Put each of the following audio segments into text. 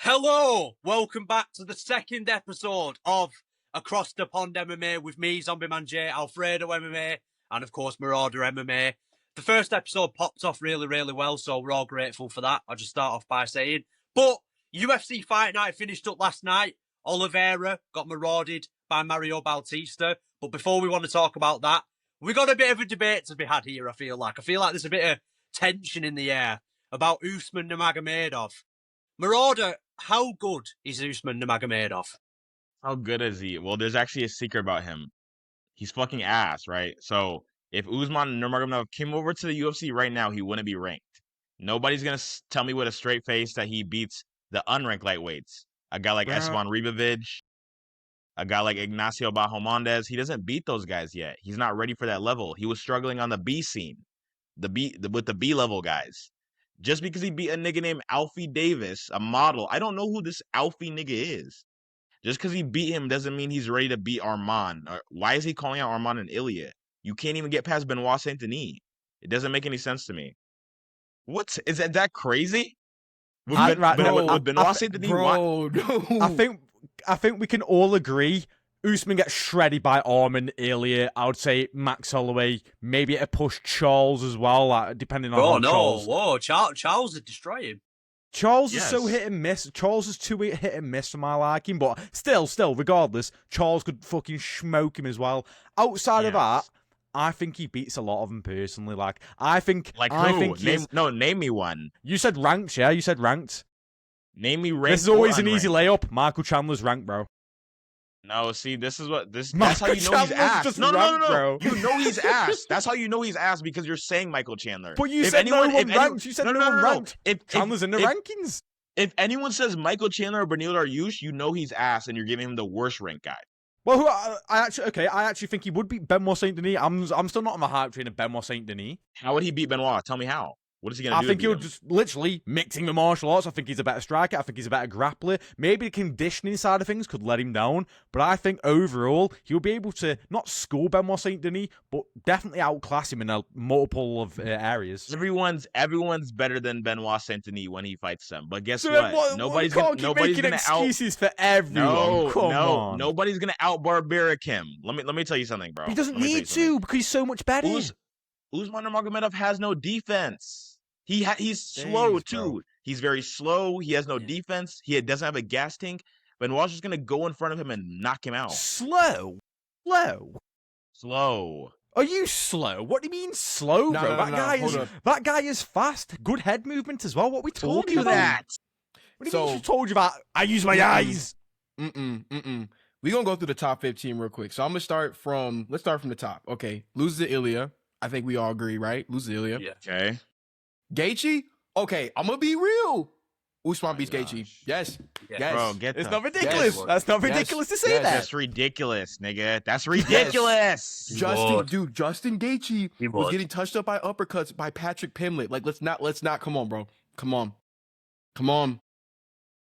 Hello, welcome back to the second episode of Across the Pond MMA with me, Zombie Man J, Alfredo MMA, and of course Marauder MMA. The first episode popped off really well, so we're all grateful for that. I'll just start off by saying. But UFC Fight Night finished up last night. Oliveira got marauded by Mario Bautista. But before we want to talk about that, we got a bit of a debate to be had here, I feel like. There's a bit of tension in the air about Usman Nurmagomedov. Marauder, how good is Usman Nurmagomedov? How good is he? Well, there's actually a secret about him. He's fucking ass, right? So if Usman Nurmagomedov came over to the UFC right now, he wouldn't be ranked. Nobody's gonna tell me with a straight face that he beats the unranked lightweights. A guy like Usman Ribovic, a guy like Ignacio Bahamondes. He doesn't beat those guys yet. He's not ready for that level. He was struggling on the B scene, with the B level guys. Just because he beat a nigga named Alfie Davis, a model. I don't know who this Alfie nigga is. Just because he beat him doesn't mean he's ready to beat Arman. Why is he calling out Arman and Ilya? You can't even get past Benoit Saint Denis. It doesn't make any sense to me. Is that crazy? With Benoit Saint Denis? Bro, no. I think we can all agree Usman gets shredded by Arman, Ilya. I would say Max Holloway, maybe a push Charles as well, depending on Charles. Whoa, Charles would destroy him. Charles is so hit and miss. Charles is too hit and miss for my liking, but still, regardless, Charles could fucking smoke him as well. Outside of that, I think he beats a lot of them personally. Name me one. You said ranked, yeah? You said ranked. Name me ranked. This is always an easy layup. Michael Chandler's ranked, bro. No, see, that's how you know he's ass. No. Bro. You know he's ass. That's how you know he's ass because you're saying Michael Chandler. But you said no one ranked. You said no one ranked. Chandler's in the rankings. If anyone says Michael Chandler or Beneil Dariush, you know he's ass and you're giving him the worst rank guy. Well, I actually think he would beat Benoit Saint Denis. I'm still not on the hype train of Benoit Saint Denis. How would he beat Benoit? Tell me how. What is he going to do? I think he'll just literally mixing the martial arts. I think he's a better striker. I think he's a better grappler. Maybe the conditioning side of things could let him down. But I think overall, he'll be able to not school Benoit Saint Denis, but definitely outclass him in a multiple of areas. Everyone's better than Benoit Saint Denis when he fights them. But guess what? Nobody's gonna excuses for everyone. Nobody's gonna out barbaric him. Let me tell you something, bro. He doesn't need to because he's so much better. Usman Nurmagomedov has no defense. He's slow too. Bro. He's very slow. He has no defense. He doesn't have a gas tank. Benoit's just gonna go in front of him and knock him out. Slow. Are you slow? What do you mean slow, bro? That guy is fast. Good head movement as well. What we told you that? What do you mean you told you about? I use my eyes. We're gonna go through the top 15 real quick. So I'm gonna start from the top. Okay, loses to Ilya. I think we all agree, right? Loses to Ilya. Yeah. Okay. Gaethje? Okay, I'm gonna be real. Usman beats Gaethje. Yes. Bro, it's not ridiculous. Yes. That's not ridiculous to say that. That's ridiculous, nigga. That's ridiculous. Justin Gaethje was getting touched up by uppercuts by Patrick Pimlet. Like, let's not. Come on, bro. Come on.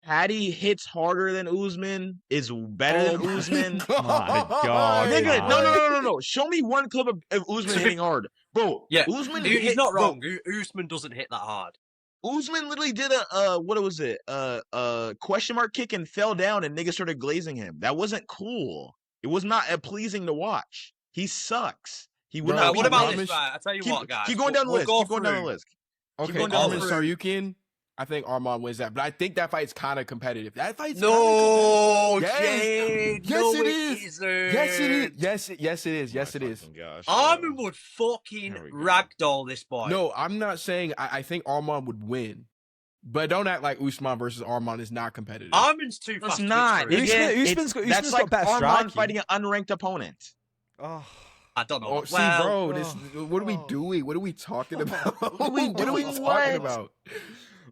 Paddy hits harder than Usman, is better than Usman. Oh my God. Nigga, no. Show me one clip of Usman hitting hard. Bro, yeah, Usman he's not wrong. Usman doesn't hit that hard. Usman literally did a question mark kick and fell down and niggas started glazing him. That wasn't cool. It was not pleasing to watch. He sucks. He would not. What about this fight? I tell you what, guys. Keep going down the list. Keep going down the list. Okay, Arman Saryukin. I think Arman wins that, but I think that fight's kind of competitive. That fight's Jade. Yes, it is. Arman would fucking ragdoll this boy. No, I'm not saying I think Arman would win, but don't act like Usman versus Arman is not competitive. Arman's too fast. It's not. Usman's that's like better Arman striking. fighting an unranked opponent. Oh. I don't know. What are we doing? What are we talking about? What are we talking about?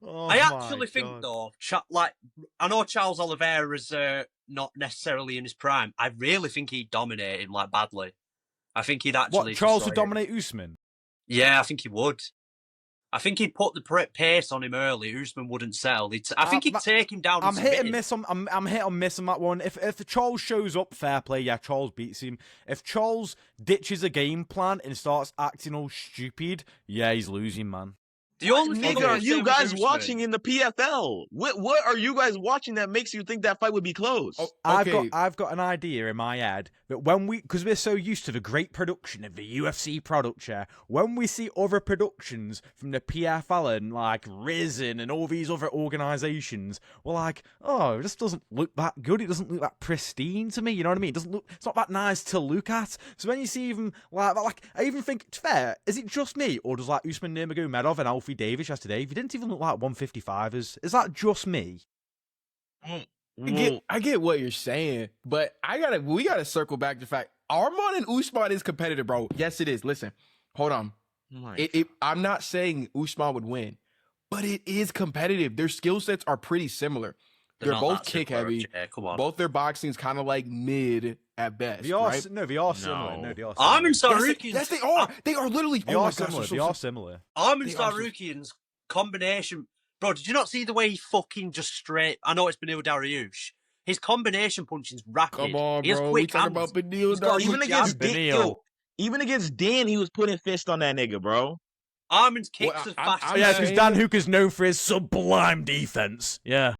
Oh, I actually think, though, I know Charles Oliveira is not necessarily in his prime. I really think he'd dominate him, badly. I think he'd actually... What, Charles would dominate Usman? Yeah, I think he would. I think he'd put the pace on him early. Usman wouldn't settle. I think he'd take him down. I'm hit and miss on. I'm hit and miss on that one. If Charles shows up, fair play. Yeah, Charles beats him. If Charles ditches a game plan and starts acting all stupid, yeah, he's losing, man. The only thing nigga I are would say you with guys Usman- watching in the PFL? What are you guys watching that makes you think that fight would be close? Oh, I've got an idea in my head that because we're so used to the great production of the UFC product share, when we see other productions from the PFL and like Risen and all these other organizations, we're like, oh, it just doesn't look that good. It doesn't look that pristine to me. You know what I mean? It's not that nice to look at. So when you see even like I even think, it's fair, is it just me, or does like Usman Nurmagomedov and Alfie Davis yesterday, they didn't even look like 155ers? Is that just me? I get what you're saying, but we gotta circle back to the fact Arman and Usman is competitive, bro. Yes, it is. Listen, hold on. I'm not saying Usman would win, but it is competitive. Their skill sets are pretty similar. They're both kick heavy. Come on. Both their boxing's kind of like mid at best. They are, right? no, they are similar. No, they are similar. Armin Sarukian's Yes, they are. They are literally. They are similar. They are similar. Armin They are so- Sarukian's combination. Bro, did you not see the way he fucking just straight? I know it's Benil Dariush. His combination punching's rapid. Come on, He has bro. We quick talking hands. about Benil He's got Dariush. Even good against jab. Dan, yo, even against Dan, he was putting fist on that nigga, bro. Armin's kicks Well, are fast. I'm Yeah, saying- because Dan Hooker's known for his sublime defense. Yeah.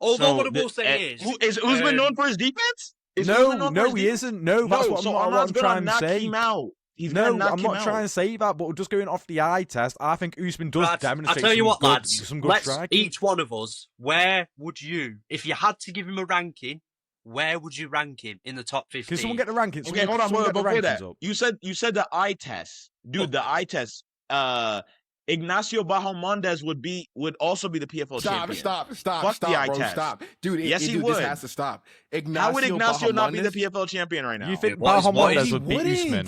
Although what I will say is Usman known for his defense? Is Usman known for No, his he defense? isn't. No, that's what so I'm Arman's gonna trying to knock say. him out. He's No, gonna knock I'm him not out. trying to say that, but just going off the eye test, I think Usman does Lads, demonstrate I'll tell you some what, good, lads. some good Let's striking. each one of us. Where would you, if you had to give him a ranking, where would you rank him in the top 15? Can someone get the rankings? Okay, hold on, someone get the before rankings that, up. you said the eye test, dude. The eye test. Ignacio Bahamondes would also be the PFL champion. Stop, Fuck the eye bro, test. stop. Dude, Yes, he dude, would. this has to stop. How would Ignacio not be the Bahamondes- PFL champion right now? You think What is- Bahamondes he would beat wouldn't. Usman?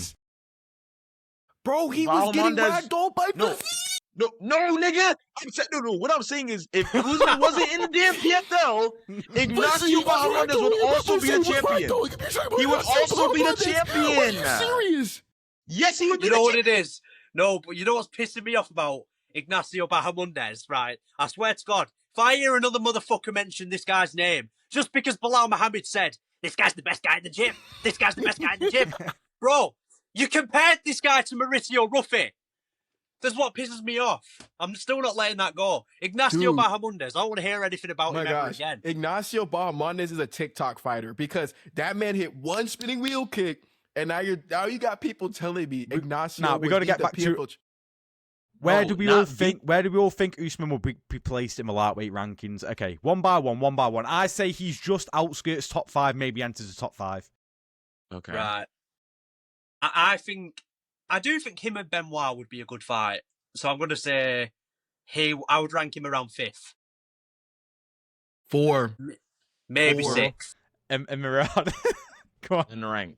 Bro, he was getting Bahamondes- ragdolled by No. No, nigga. No. What I'm saying is, if Usman wasn't in the damn PFL, Ignacio Bahamondes would also be the champion. He would also be the champion. Are you serious? Yes, he would be You know the what champion. it is? No, but you know what's pissing me off about Ignacio Bahamondes, right? I swear to God, if I hear another motherfucker mention this guy's name, just because Bilal Muhammad said, this guy's the best guy in the gym, this guy's the best guy in the gym. Bro, you compared this guy to Mauricio Ruffy. That's what pisses me off. I'm still not letting that go. Ignacio Dude. Bahamondes, I don't want to hear anything about Oh my him ever gosh. again. Ignacio Bahamondes is a TikTok fighter because that man hit one spinning wheel kick, and now you got people telling me Ignacio. Nah, we would gotta beat get the back to- PFL Where No, do we not all think? Where do we all think Usman will be placed in the lightweight rankings? Okay, one by one. I say he's just outskirts top 5, maybe enters the top 5. Okay. Right. I do think him and Benoit would be a good fight. So I'm going to say I would rank him around 5th. 4. Maybe 4. 6th. And Murad, come on. In the rank.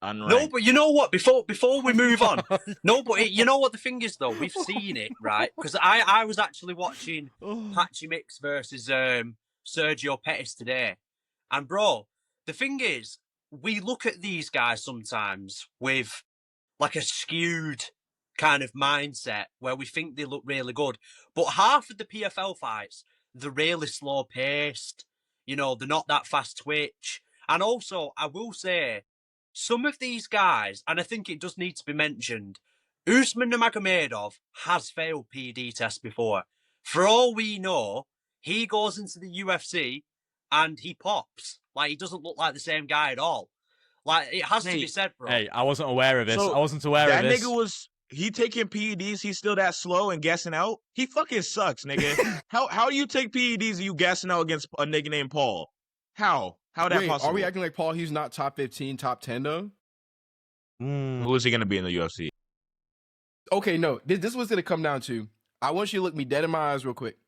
Unranked. No, but you know what? Before we move on, you know what the thing is though? We've seen it, right? Because I was actually watching Patchy Mix versus Sergio Pettis today, and bro, the thing is, we look at these guys sometimes with like a skewed kind of mindset where we think they look really good, but half of the PFL fights they're really slow paced. You know, they're not that fast twitch, and also I will say. Some of these guys, and I think it does need to be mentioned, Usman Nurmagomedov has failed PED tests before. For all we know, he goes into the UFC and he pops. Like, he doesn't look like the same guy at all. Like, it has to be said, bro. Hey, I wasn't aware of this. So, I wasn't aware That of this. nigga he taking PEDs, he's still that slow and gassing out? He fucking sucks, nigga. How do you take PEDs and you gassing out against a nigga named Paul? How that Wait, possible? are we acting like Paul? He's not top 15, top 10 though. Who is he gonna be in the UFC? Okay, no. This is what's gonna come down to. I want you to look me dead in my eyes real quick.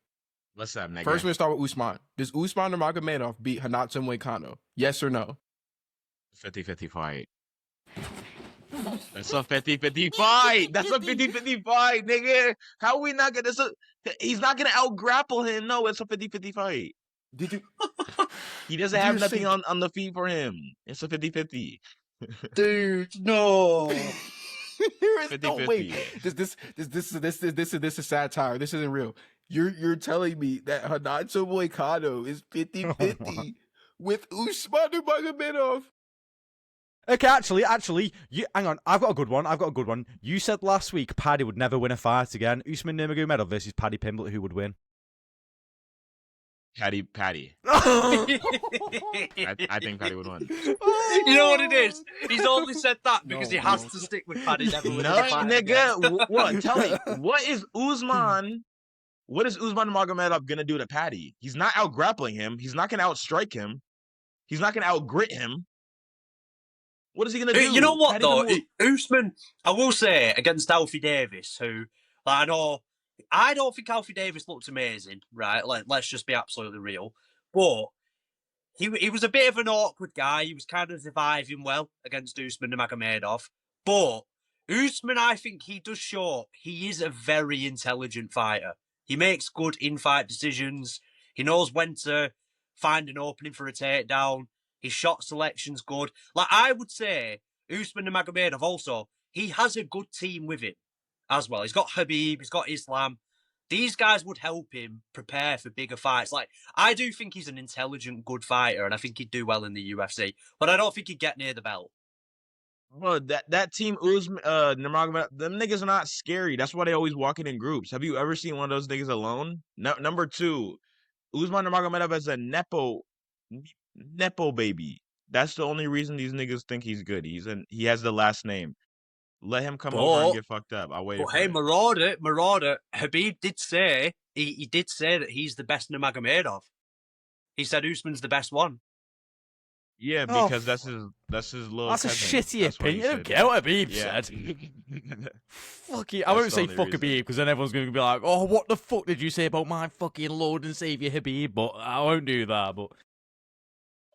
What's up, nigga? First, we're gonna start with Usman. Does Usman Nurmagomedov beat Renato Moicano? Yes or no? 50-50 fight. That's a 50-50 fight. That's a 50-50 fight, nigga. How are we not gonna? He's not gonna out grapple him. No, it's a 50-50 fight. Did you? He doesn't have nothing on the feet for him. It's a 50-50. Dude, no. There is no 50-50. way. This is satire. This isn't real. You're telling me that Renato Moicano is 50-50 with Usman Nurmagomedov? Okay, actually, you hang on. I've got a good one. You said last week Paddy would never win a fight again. Usman Nurmagomedov versus Paddy Pimblett, who would win? Paddy. I I think Paddy would win. You know what it is? He's only said that because he has No. to stick with Paddy never winning No, a fight nigga. again. What? Tell me, what is Usman Nurmagomedov gonna do to Paddy? He's not out grappling him. He's not gonna outstrike him. He's not gonna out grit him. What is he gonna do? You know what, Paddy's though? gonna- Usman, I will say, against Alfie Davis, who, like, I don't think Alfie Davis looked amazing, right? Let's just be absolutely real. But he was a bit of an awkward guy. He was kind of surviving well against Usman Nurmagomedov. But Usman, I think he does show he is a very intelligent fighter. He makes good in-fight decisions. He knows when to find an opening for a takedown. His shot selection's good. Like, I would say, Usman Nurmagomedov also, he has a good team with him as well. He's got Khabib, he's got Islam. These guys would help him prepare for bigger fights. Like, I do think he's an intelligent, good fighter, and I think he'd do well in the UFC. But I don't think he'd get near the belt. Well, that team Usman Nurmagomedov, them niggas are not scary. That's why they always walking in groups. Have you ever seen one of those niggas alone? No, number two, Usman Nurmagomedov is a nepo baby. That's the only reason these niggas think he's good. He has the last name. Let him come over and get fucked up. I'll wait. But hey, Marauder, Khabib did say he did say that he's the best Nurmagomedov. He said Usman's the best one. Yeah, Oh, because that's his little. That's a cousin. shitty That's what he opinion. I don't said. care what Habib Yeah. said. Fuck it. I That's won't the say only fuck reason. Habib because then everyone's going to be like, oh, what the fuck did you say about my fucking Lord and Saviour Habib? But I won't do that. But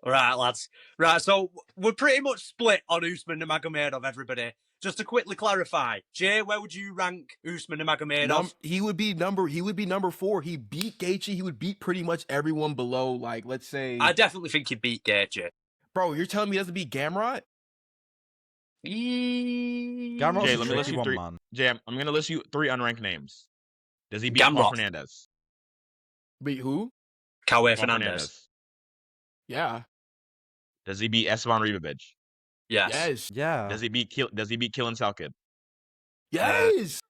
Right, lads. Right, so we're pretty much split on Usman Nurmagomedov, everybody. Just to quickly clarify, Jay, where would you rank Usman Nurmagomedov? He would be number 4. He beat Gaethje. He would beat pretty much everyone below, like, let's say. I definitely think he'd beat Gaethje. Bro, you're telling me he doesn't beat Gamrot? Gamrot's Jay, a let me list tricky you one, three. man. Jay, I'm gonna list you 3 unranked names. Does he beat Gamrot. Paul Fernandez? Beat who? Cowher Paul Fernandez. Yeah. Does he beat Esteban Ribovic? Yes. Yes. Yeah. Does he beat Killen Salkid? Yes.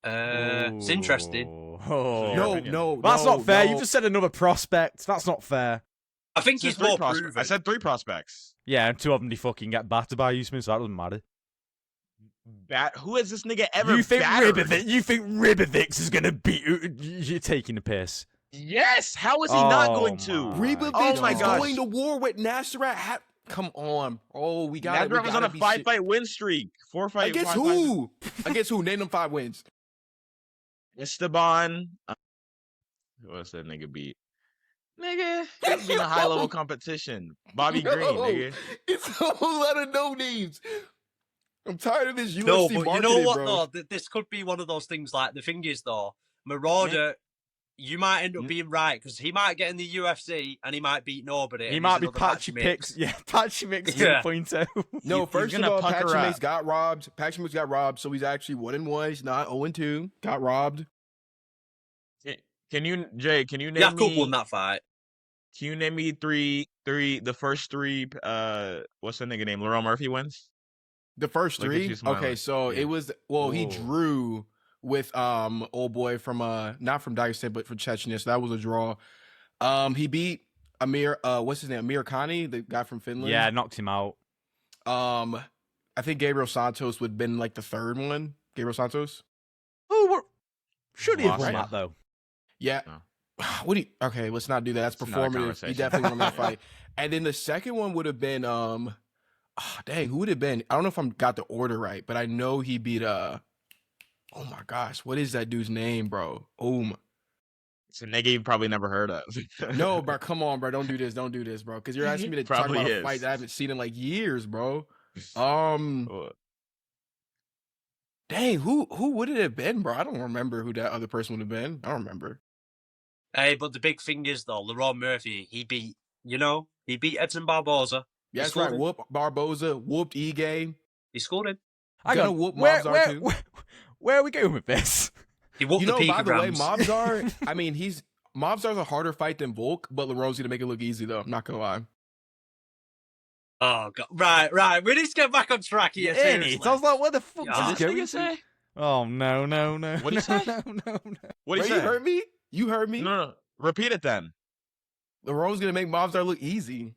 It's interesting. Oh. no, opinion. no. That's no, not fair. no. You just said another prospect. That's not fair. I think he's more proven. I said 3 prospects. Yeah, and 2 of them they fucking get battered by Usman, so that doesn't matter. Who has this nigga ever You think battered? Ribovic is gonna beat? You're taking the piss. Yes. How is he not Oh going to? my Ribovic Oh my is gosh. going to war with Nasrat. Come on. Oh, we got Nasrat was on a 5-fight win streak. 4-fight. Against 5 who? Against who? Name them 5 wins. Esteban. What's that nigga beat? Nigga, it's been a high level competition. Bobby Green, nigga. It's a whole lot of no names. I'm tired of this UFC No, but you marketing, know what, bro. though? This could be one of those things. Like, the thing is, though, Marauder, you might end up being right because he might get in the UFC and he might beat nobody. He and might he's be another Patchy matchmake. Picks. Yeah, Patchy Mix Yeah. 2.0. No, He's first of gonna all, pucker Patchy up. Mix got robbed. Patchy Mix got robbed, so he's actually 1-1. He's not 0-2. Got robbed. Can you, Jay? Can you name Jacob me? won that fight. Can you name me the first 3? What's the nigga name? Lerone Murphy wins. The first Look at 3? you smiling. Okay, so Yeah. it was he Whoa. drew with old boy from not from Dagestan but from Chechnya, so that was a draw. He beat Amir what's his name? Amir Khani, the guy from Finland. Yeah, knocked him out. I think Gabriel Santos would have been like the 3rd one. Gabriel Santos? Oh, should he have Lost won him. that though? Yeah. No. What do you, okay, let's not do that. That's It's another performative. He conversation. definitely won that fight. And then the second one would have been dang, who would it have been? I don't know if I got the order right, but I know he beat oh my gosh, what is that dude's name, bro? It's a nigga you probably never heard of. No, bro, come on, bro. Don't do this, bro. Because you're asking me to talk Probably about a is. fight that I haven't seen in like years, bro. Oh, Dang, who would it have been, bro? I don't remember who that other person would have been. I don't remember. Hey, but the big thing is, though, Lerone Murphy, he beat Edson Barboza. Yeah, that's scored right. him. Whoop Barboza, whooped Ige. He scored him. Hang Gonna on, whoop where, Mobzar where, too. where are we going with this? He whooped You the know, by the way, picograms. Mobzar, I mean, Mobzar's a harder fight than Volk, but Lerone's gonna make it look easy though. I'm not gonna lie. Oh god. Right. We need to get back on track here. Yeah, Seriously. I was like, what the fuck Yeah. is What going did this nigga on? say? Oh no. What'd he say? No. What did Bro, he you say? heard me? You heard me? No. Repeat it then. Lerone's gonna make Mobstar look easy.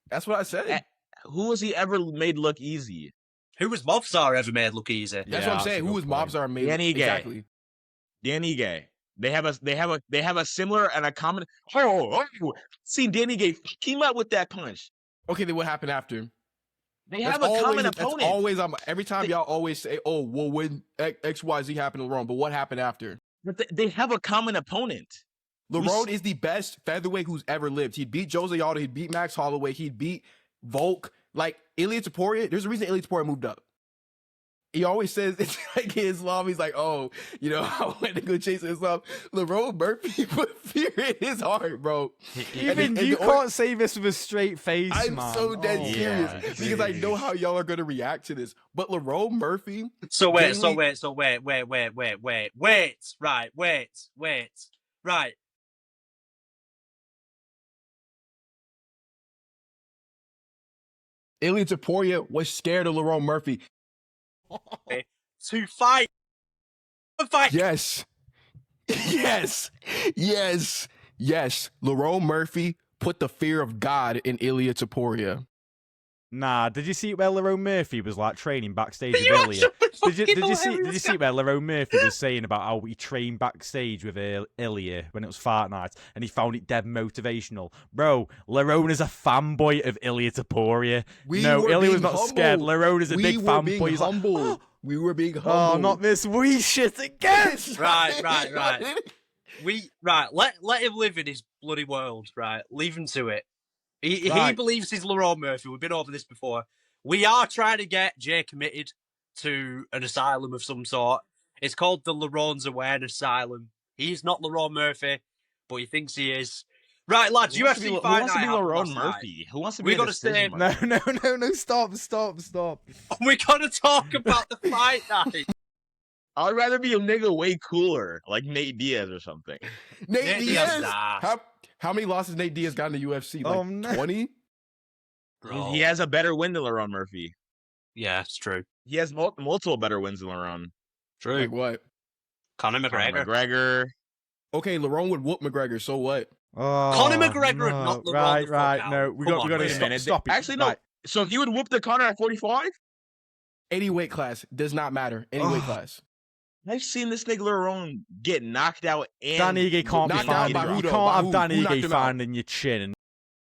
That's what I said. Who has he ever made look easy? Who was Mobstar ever made look easy? That's Yeah, what I'm that's a saying. Who good was point. Mobstar made? Danny Gay. Exactly. Danny Gay. They have a similar and a common. Oh, seen Danny Gay came out with that punch. Okay, then what happened after? They have a common That's opponent. always every time y'all always say, "Oh, well, when XYZ happened to Lerone," but what happened after? But they have a common opponent. Lerone is the best featherweight who's ever lived. He'd beat Jose Aldo. He'd beat Max Holloway. He'd beat Volk. Like Ilia Topuria. There's a reason Ilia Topuria moved up. He always says it's like Islam. He's like, oh, I went to go chase Islam. Lerone Murphy put fear in his heart, bro. Even And you the can't say this with a straight face, I'm man. so dead Oh, serious yeah. because I know how y'all are gonna react to this. But Lerone Murphy, So wait. Right. Ilia Topuria was scared of Lerone Murphy. To fight. Yes. Lerone Murphy put the fear of God in Ilia Topuria. Nah, did you see where Lerone Murphy was like training backstage But with you Ilya? actually Did fucking you know see? how he Did was you see where Lerone Murphy was saying about how he trained backstage with Ilya when it was fight night, and he found it dead motivational, bro? Lerone is a fanboy of Ilia Topuria. No, were Ilya was being not humble. scared. Lerone is a big were being fanboy. He's like, humble. We were being humble. oh, not this wee shit again. Right. Let him live in his bloody world, right? Leave him to it. He Right. believes he's Lerone Murphy. We've been over this before. We are trying to get Jay committed to an asylum of some sort. It's called the Lerone's Awareness Asylum. He's not Lerone Murphy, but he thinks he is. Right, lads, Who wants to UFC be, fight who wants to night be happened Lerone last night. Murphy? Who wants to be We a gotta decision stay- maker? No, stop. We gotta talk about the fight night. I'd rather be a nigga way cooler, like Nate Diaz or something. Nate Nate Diaz. Diaz, nah. How many losses Nate Diaz got in the UFC? Like Oh, no. 20? Bro. He has a better win than Lerone Murphy. Yeah, it's true. He has multiple better wins than Lerone. True. Like what? Conor Conor McGregor. McGregor. Okay, Lerone would whoop McGregor, so what? Oh, Conor McGregor no. and not Lerone the fuck Right. out. No, we Come got on, to Wait a minute. stop it. Actually, no. Right. So he would whoop the Conor at 45? Any weight class does not matter. Any weight class. I've seen this nigga Lerone get knocked out and Danny Ige can't be Knocked out by finding. who, You though? can't By have who? Danny Who knocked Ige him out? finding your chin.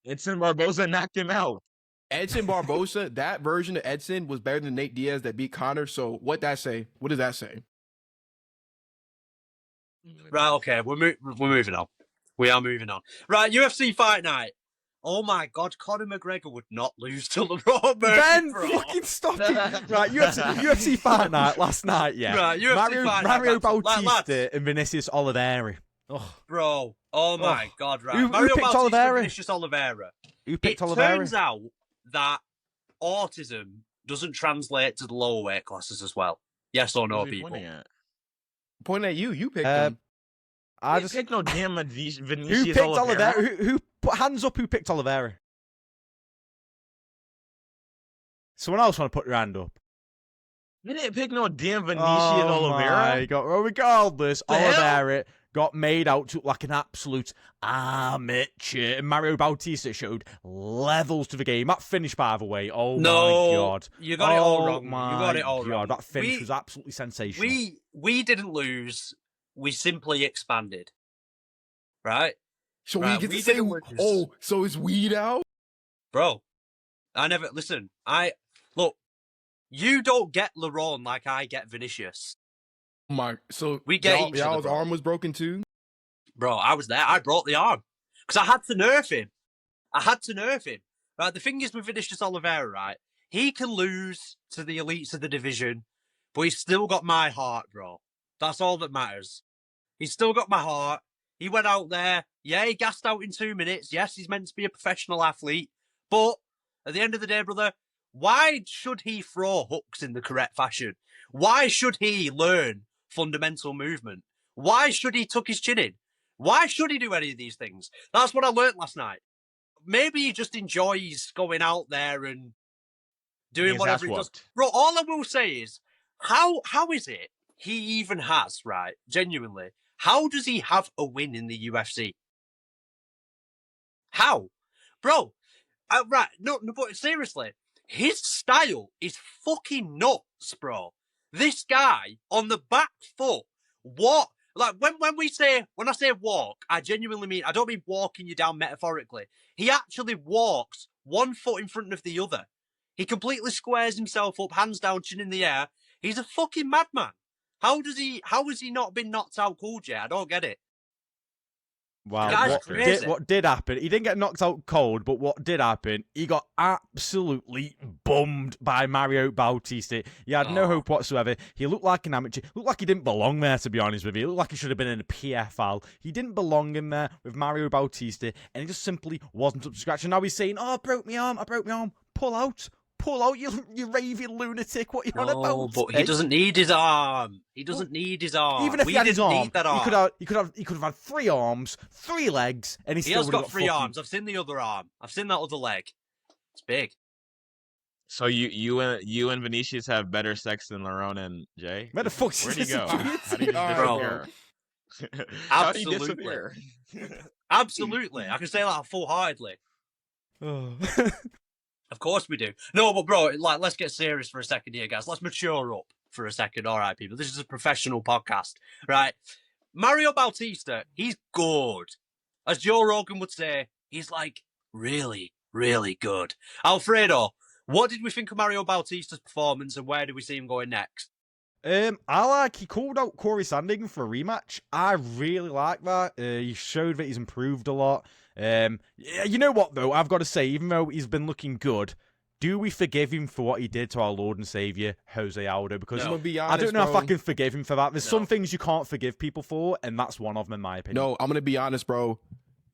Edson Barboza knocked him out. Edson Barboza, that version of Edson was better than Nate Diaz that beat Conor. So what that say? What does that say? Right, okay, we're moving on. We are moving on. Right, UFC fight night. Oh my God, Conor McGregor would not lose to Lerone Murphy, Ben, bro. fucking stop it. Right, UFC fight night last night, yeah. Right, UFC fight night. Mario Lads, Bautista and Vinicius Oliveira. Oh, Bro, oh my Oh. God, right. Who Mario picked Bautista, Oliveira? Vinicius Oliveira. who picked It Oliveira? turns out that autism doesn't translate to the lower weight classes as well. Yes or no, Who's he people? pointing at? Pointing at you. You picked him. I I just picked no damn who Vinicius picked Oliveira. Oliveira? Who put hands up? Who picked Oliveira? Someone else want to put your hand up? I didn't pick no damn Vinicius Oh Oliveira. my God. Well, regardless, The hell? Oliveira got made out to look like an absolute amateur. And Mario Bautista showed levels to the game. That finish, by the way, oh No, my God. you got it all Oh wrong. You my got it all God, wrong. that finish We- was absolutely sensational. We didn't lose. We simply expanded. Right? So right, we get we to say, didn't lose. oh, so is weed out? Bro, look, you don't get Lerone like I get Vinicius. So We get y'all, each other, y'all's bro. arm was broken too? Bro, I was there. I brought the arm. Because I had to nerf him. Right, the thing is with Vinicius Oliveira, right? He can lose to the elites of the division, but he's still got my heart, bro. That's all that matters. He's still got my heart. He went out there. Yeah, he gassed out in 2 minutes. Yes, he's meant to be a professional athlete. But at the end of the day, brother, why should he throw hooks in the correct fashion? Why should he learn fundamental movement? Why should he tuck his chin in? Why should he do any of these things? That's what I learnt last night. maybe he just enjoys going out there and doing His whatever ass he does. whooped. Bro, all I will say is, how is it he even has, right, genuinely, how does he have a win in the UFC? How? Bro, right, no, but seriously, his style is fucking nuts, bro. This guy on the back foot, what? Like, when I say walk, I genuinely mean, I don't mean walking you down metaphorically. He actually walks one foot in front of the other. He completely squares himself up, hands down, chin in the air. He's a fucking madman. How has he not been knocked out cold yet? I don't get it. Well, Guy's crazy. what did happen? He didn't get knocked out cold, but what did happen? He got absolutely bummed by Mario Bautista. He had no hope whatsoever. He looked like an amateur. Looked like he didn't belong there, to be honest with you. He looked like he should have been in a PFL. He didn't belong in there with Mario Bautista, and he just simply wasn't up to scratch. And now he's saying, "Oh, I broke my arm. Pull out, you raving lunatic. What are you on about?" No, but he doesn't need his arm. He doesn't need his arm. Even if he had his didn't arm, need that arm. he could have had 3 arms, 3 legs, and he He still has would have got 3 arms. I've seen the other arm. I've seen that other leg. It's big. So you and Vinicius have better sex than Lerone and Jay? Where the fuck Where'd he go? disappeared? How did he Bro. disappear? How did he Absolutely. disappear? Absolutely. I can say that full-heartedly. Oh. Of course we do. No, but bro, like, let's get serious for a second here, guys. Let's mature up for a second. All right, people. This is a professional podcast, right? Mario Bautista, he's good. As Joe Rogan would say, he's like really, really good. Alfredo, what did we think of Mario Bautista's performance, and where do we see him going next? He called out Corey Sandhagen for a rematch. I really like that. He showed that he's improved a lot. Yeah, you know what though? I've got to say, even though he's been looking good, do we forgive him for what he did to our Lord and Savior, Jose Aldo? Because I'm gonna be honest, I don't know bro. if I can forgive him for that. There's some things you can't forgive people for, and that's one of them, in my opinion. No, I'm gonna be honest, bro.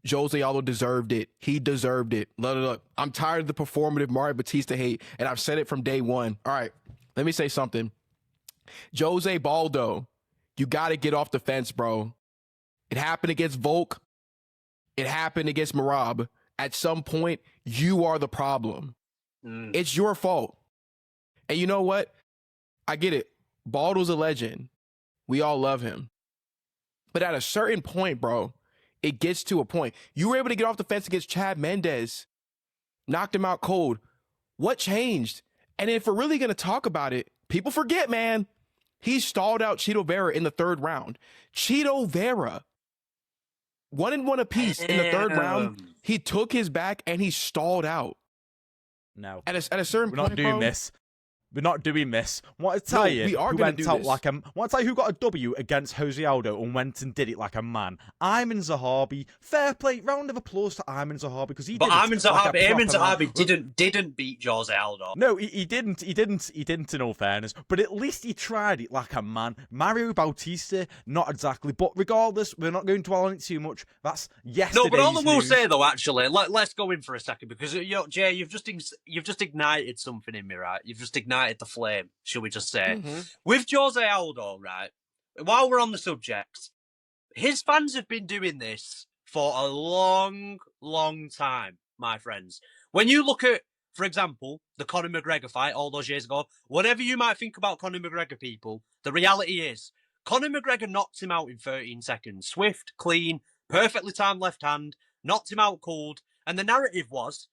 Jose Aldo deserved it. He deserved it. Look, I'm tired of the performative Mario Bautista hate, and I've said it from day one. All right, let me say something. Jose Baldo, you got to get off the fence, bro. It happened against Volk. It happened against Marab. At some point, you are the problem. It's your fault. And you know what? I get it. Baldo's a legend. We all love him. But at a certain point, bro, it gets to a point. You were able to get off the fence against Chad Mendes. Knocked him out cold. What changed? And if we're really going to talk about it, people forget, man. He stalled out Chito Vera in the 3rd round. Chito Vera, 1-1 apiece in the 3rd round. He took his back and he stalled out. No. At a certain We're point, not doing bro, this. We're not doing this. I want to tell you we are who gonna went do out this. like a... I want to tell you who got a W against Jose Aldo and went and did it like a man. Ayman Zahabi. Fair play. Round of applause to Ayman Zahabi because he But did it Ayman like a Zahabi proper man. didn't beat Jose Aldo. No, he didn't in all fairness, but at least he tried it like a man. Mario Bautista, not exactly, but regardless, we're not going to dwell on it too much. That's yesterday's No, but all I will news. say though, actually, let's go in for a second because Jay, you've just ignited something in me, right? You've just ignited the flame, shall we just say? With Jose Aldo, right? While we're on the subject, his fans have been doing this for a long, long time, my friends. When you look at, for example, the Conor McGregor fight all those years ago, whatever you might think about Conor McGregor, people, the reality is Conor McGregor knocked him out in 13 seconds. Swift, clean, perfectly timed left hand, knocked him out cold. And the narrative was,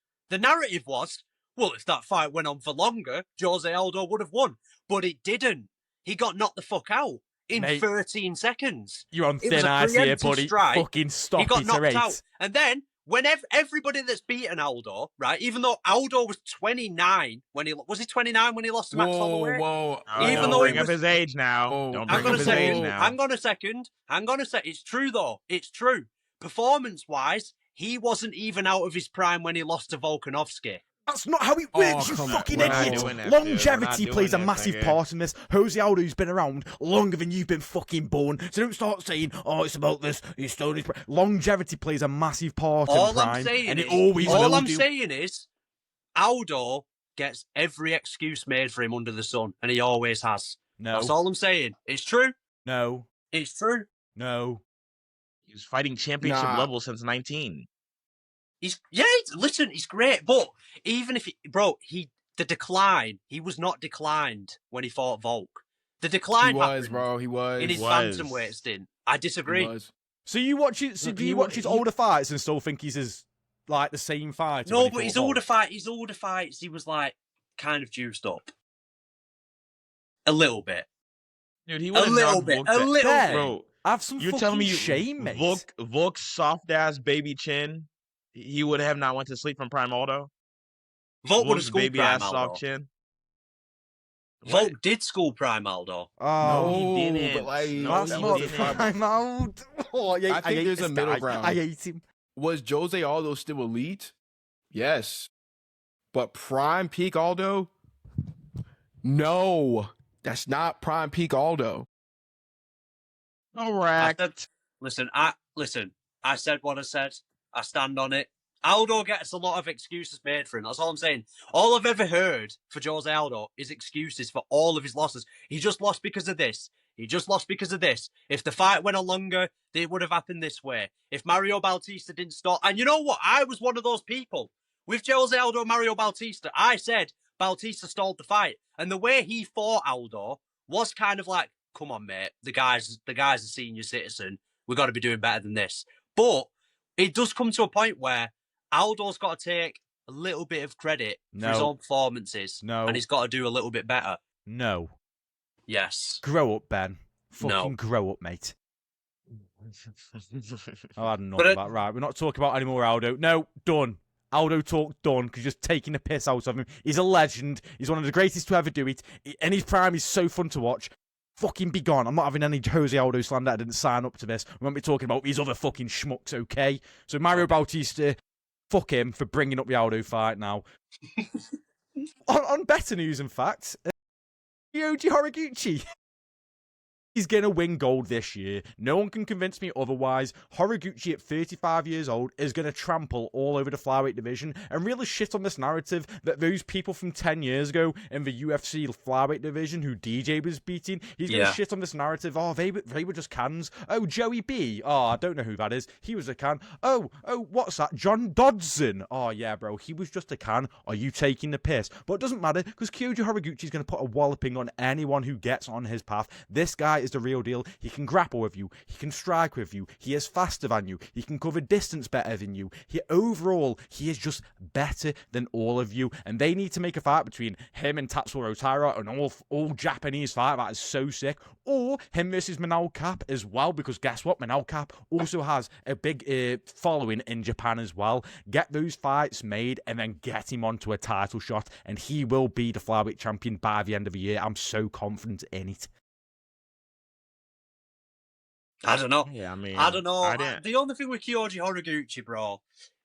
well, if that fight went on for longer, Jose Aldo would have won. But it didn't. He got knocked the fuck out in Mate, 13 seconds. You're on It was thin a ice here, preemptive buddy. strike. Fucking stop He got it, knocked rate. out. And then, when everybody that's beaten Aldo, right, even though Aldo was 29 when he... Was he 29 when he lost to Max Holloway? Whoa. Even Don't though bring he up was- his age now. Don't bring up his age now. Hang on a second. It's true, though. It's true. Performance-wise, he wasn't even out of his prime when he lost to Volkanovski. That's not how it works, you come on. fucking We're not idiot. doing this, dude. We're not Longevity doing plays a this, massive nigga. part in this. Jose Aldo's been around longer than you've been fucking born. So don't start saying, oh, it's about this. He's still in his prime. Longevity plays a massive part in All prime. I'm saying and is, it always will do. saying is, Aldo gets every excuse made for him under the sun, and he always has. No. That's all I'm saying. It's true. No. It's true. No. He was fighting championship Nah. level since 19. Listen, he's great, but even if the decline, he was not declined when he fought Volk. The decline happened, bro. He was in his bantamweight stint. I disagree. So you watch it? So do you watch his older fights and still think he's the same fighter? No, but his older fights, he was like kind of juiced up a little bit. Dude, he A would have little knocked bit, Volk a that- little bit. Bro, have some you're fucking telling me shame, mate. Volk's soft ass baby chin, he would have not went to sleep from Prime Aldo. Volk would have Volk's schooled baby Prime ass Aldo. soft chin. Volk did school Prime Aldo. Oh, he didn't. but like, No, that's that not was Prime Aldo. Oh, I think hate there's this a middle guy. ground. I hate him. Was Jose Aldo still elite? Yes. But prime peak Aldo? No. That's not prime peak Aldo. Correct. Listen, I said what I said. I stand on it. Aldo gets a lot of excuses made for him. That's all I'm saying. All I've ever heard for Jose Aldo is excuses for all of his losses. He just lost because of this. He just lost because of this. If the fight went on longer, it would have happened this way. If Mario Bautista didn't stop. And you know what? I was one of those people. With Jose Aldo and Mario Bautista, I said Bautista stalled the fight. And the way he fought Aldo was kind of like, come on, mate. The guy's a senior citizen. We've got to be doing better than this. But it does come to a point where Aldo's got to take a little bit of credit for his own performances. No. And he's got to do a little bit better. No. Yes. Grow up, Ben. Fucking No. grow up, mate. I had enough But of that. Right, we're not talking about any more Aldo. No, done. Aldo talk done, because you're just taking the piss out of him. He's a legend. He's one of the greatest to ever do it. In his prime, he's so fun to watch. Fucking be gone. I'm not having any Jose Aldo slander. I didn't sign up to this. We won't be talking about these other fucking schmucks, okay? So Mario Bautista, fuck him for bringing up the Aldo fight now. on better news, in fact, Kyoji Horiguchi. He's going to win gold this year. No one can convince me otherwise. Horiguchi at 35 years old is going to trample all over the flyweight division and really shit on this narrative that those people from 10 years ago in the UFC flyweight division who DJ was beating, he's going to shit on this narrative. Oh, they were just cans. Oh, Joey B. Oh, I don't know who that is. He was a can. Oh, what's that? John Dodson. Oh, yeah, bro. He was just a can. Are you taking the piss? But it doesn't matter because Kyoji Horiguchi is going to put a walloping on anyone who gets on his path. This guy is the real deal. He can grapple with you. He can strike with you. He is faster than you. He can cover distance better than you. Overall, he is just better than all of you. And they need to make a fight between him and Tatsuro Taira, an all Japanese fight that is so sick. Or him versus Manal Cap as well, because guess what? Manal Cap also has a big following in Japan as well. Get those fights made and then get him onto a title shot, and he will be the flyweight champion by the end of the year. I'm so confident in it. I don't know. Yeah, I don't know. The only thing with Kyoji Horiguchi, bro,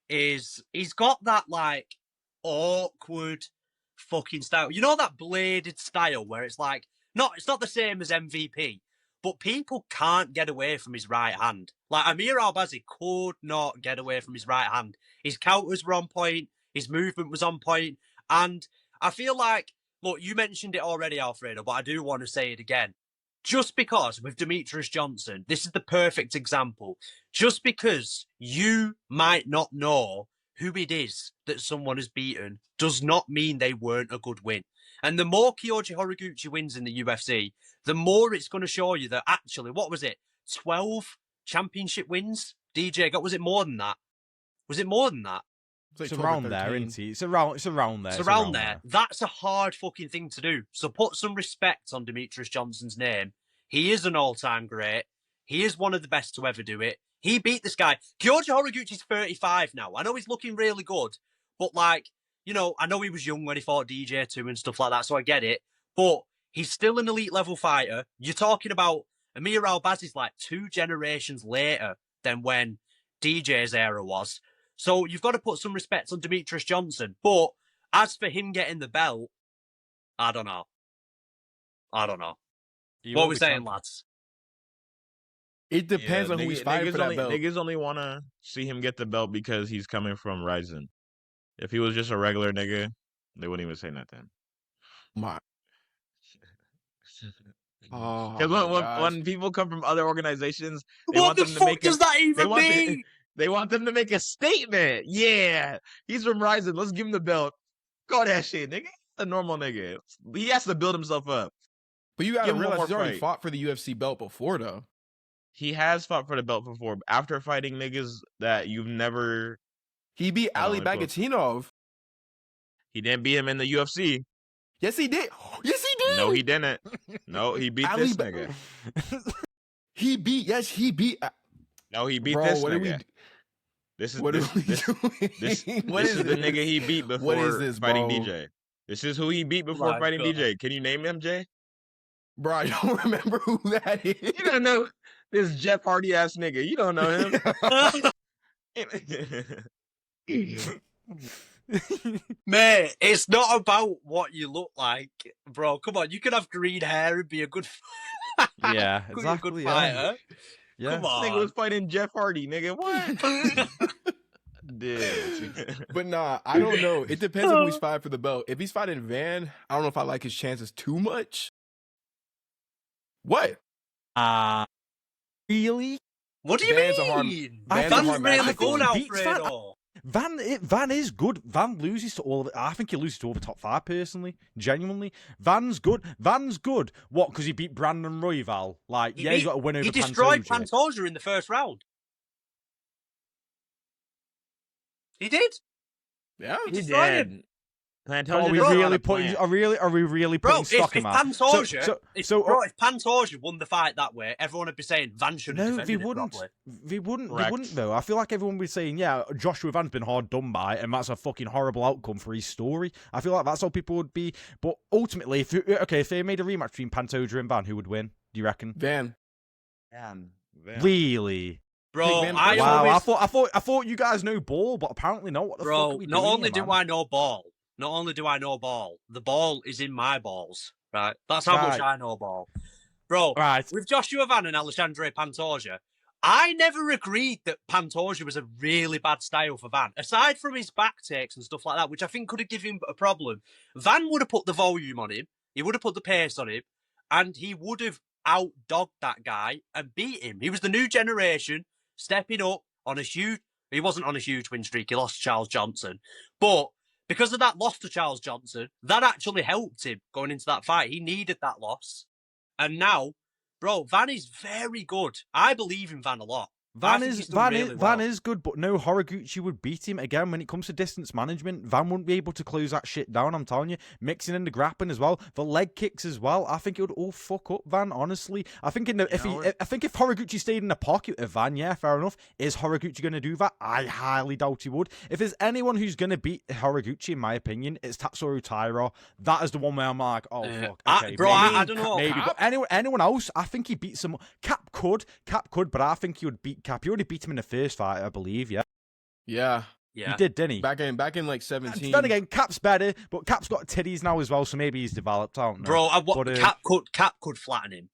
is he's got that, like, awkward fucking style. You know that bladed style where it's like, it's not the same as MVP, but people can't get away from his right hand. Like, Amir Albazi could not get away from his right hand. His counters were on point. His movement was on point. And I feel like, look, you mentioned it already, Alfredo, but I do want to say it again. Just because with Demetrius Johnson, this is the perfect example. Just because you might not know who it is that someone has beaten does not mean they weren't a good win. And the more Kyoji Horiguchi wins in the UFC, the more it's going to show you that actually, what was it? 12 championship wins? DJ got, was it more than that? Was it more than that? It's around there, isn't it? It's around there. It's around there. That's a hard fucking thing to do. So put some respect on Demetrius Johnson's name. He is an all-time great. He is one of the best to ever do it. He beat this guy. Kyoji Horiguchi's 35 now. I know he's looking really good, but like, you know, I know he was young when he fought DJ too and stuff like that, so I get it. But he's still an elite level fighter. You're talking about Amir Albazi's like 2 generations later than when DJ's era was. So you've got to put some respect on Demetrius Johnson. But as for him getting the belt, I don't know. What are we saying, lads? It depends on who he's fighting for that belt. Niggas only want to see him get the belt because he's coming from Ryzen. If he was just a regular nigga, they wouldn't even say nothing. Because when people come from other organizations, they What want the them to fuck make does that even mean? They want them to make a statement. Yeah, he's from Rising. Let's give him the belt. Go that shit, nigga. A normal nigga. He has to build himself up. But you gotta Give him one realize more he's already fight. fought for the UFC belt before, though. He has fought for the belt before. After fighting niggas that you've never. He beat Hold Ali on, let me pull Bagatinov. He didn't beat him in the UFC. Yes, he did. Yes, he did. No, he didn't. No, he beat Ali this Ba- nigga. He beat. Yes, he beat. No, he beat Bro, this what are nigga. we? This is What this, are we this, doing? this, What this is is the this? nigga he beat before What is this, fighting bro? DJ. This is who he beat before My fighting God. DJ. Can you name him, Jay? Bro, I don't remember who that is. You don't know this Jeff Hardy ass nigga. You don't know him. Mate, it's not about what you look like, bro. Come on, you can have green hair and be a good, Yeah, good exactly. fighter. Yeah. Come on. Nigga was fighting Jeff Hardy, nigga. What? Dude. But nah, I don't know. It depends on who he's fighting for the belt. If he's fighting Van, I don't know if I like his chances too much. What? Really? What do you Van's a hard- mean? Van's a Van's hard match. really I think good, he beats Van- Alfredo. Van is good. Van loses to all of it. I think he loses to all the top 5 personally. Genuinely, Van's good. Van's good. What? Because he beat Brandon Royval. Like, He yeah, he beat- got a win over He destroyed Pantoja. Pantoja in the first round. He did. Yeah. He He destroyed him. did. Pantoja Are we doesn't really have a putting? plan. Are we really Bro, putting if stock in that? Pantoja, if So Pantoja won the fight that way, everyone would be saying Van should have no, defended they it wouldn't. properly. They wouldn't. They Correct. wouldn't though. I feel like everyone would be saying, yeah, Joshua Van's been hard done by, and that's a fucking horrible outcome for his story. I feel like that's how people would be. But ultimately, if they made a rematch between Pantoja and Van, who would win? Do you reckon? Van. Van. Really? Bro, Big man I first. Wow, always, I thought you guys know ball, but apparently not. What the fuck are bro, we not doing only here, do man? I know ball, the ball is in my balls, right? That's how much Right. I know ball. Bro, Right. with Joshua Van and Alexandre Pantoja, I never agreed that Pantoja was a really bad style for Van. Aside from his back takes and stuff like that, which I think could have given him a problem, Van would have put the volume on him, he would have put the pace on him, and he would have outdogged that guy and beat him. He was the new generation, stepping up on a huge... He wasn't on a huge win streak, he lost to Charles Johnson. But because of that loss to Charles Johnson, that actually helped him going into that fight. He needed that loss. And now, bro, Van is very good. I believe in Van a lot. Van think is he's done really Van well. is good, but no Horiguchi would beat him again when it comes to distance management. Van wouldn't be able to close that shit down. I'm telling you, mixing in the grappling as well, the leg kicks as well. I think it would all fuck up Van. Honestly, I think if Horiguchi stayed in the pocket of Van, yeah, fair enough. Is Horiguchi going to do that? I highly doubt he would. If there's anyone who's going to beat Horiguchi, in my opinion, it's Tatsuro Taira. That is the one where I'm like, oh fuck, okay, bro, maybe, I don't know. maybe. But anyone else, I think he beat some. Cap could, but I think he would beat Cap. He already beat him in the first fight, I believe. Yeah, Yeah. Yeah. he did, didn't he? Back in like 17. Then again, Cap's better, but Cap's got titties now as well, so maybe he's developed. I don't know. Bro, But, Cap could flatten him.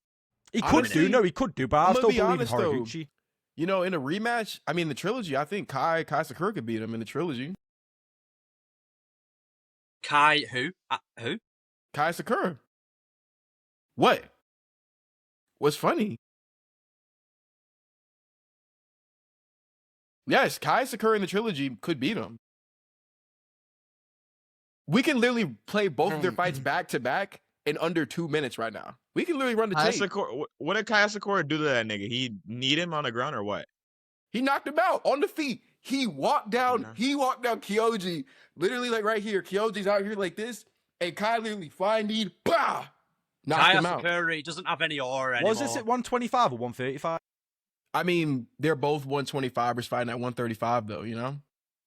he could honestly, do. No, he could do, but I I'm still gonna be believe in honest, though. Horiguchi. You know, in a rematch, I mean, the trilogy, I think Kai Sakura could beat him in the trilogy. Kai, who? Who? Kai Sakura. What? What's funny? Yes, Kai Sakura in the trilogy could beat him. We can literally play both of their fights back to back in under 2 minutes right now. We can literally run the Kaya tape. Sakura, what did Kaya Sakura do to that nigga? He need him on the ground or what? He knocked him out on the feet. He walked down. Yeah. He walked down Kyoji, literally like right here. Kyoji's out here like this, and Kai literally flying knee, bah, knocked Kai him out. Sakura, he doesn't have any aura anymore. Was this at 125 or 135? I mean, they're both 125ers fighting at 135, though. You know.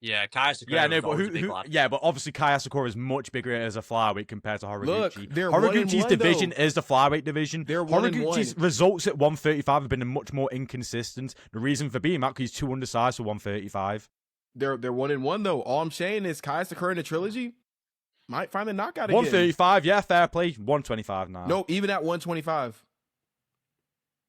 Yeah, Kai Sakura. Yeah, no, was but always a big lad. yeah, but obviously Kaya Sakura is much bigger as a flyweight compared to Horiguchi. Look, they're 1-1, Horiguchi's division though. is the flyweight division. They're 1-1. Horiguchi's results at 135 have been much more inconsistent. The reason for being that because he's too undersized for 135. They're 1-1 though. All I'm saying is Kai Sakura in the trilogy might find the knockout again. 135, yeah, fair play. 125 now. No, even at 125.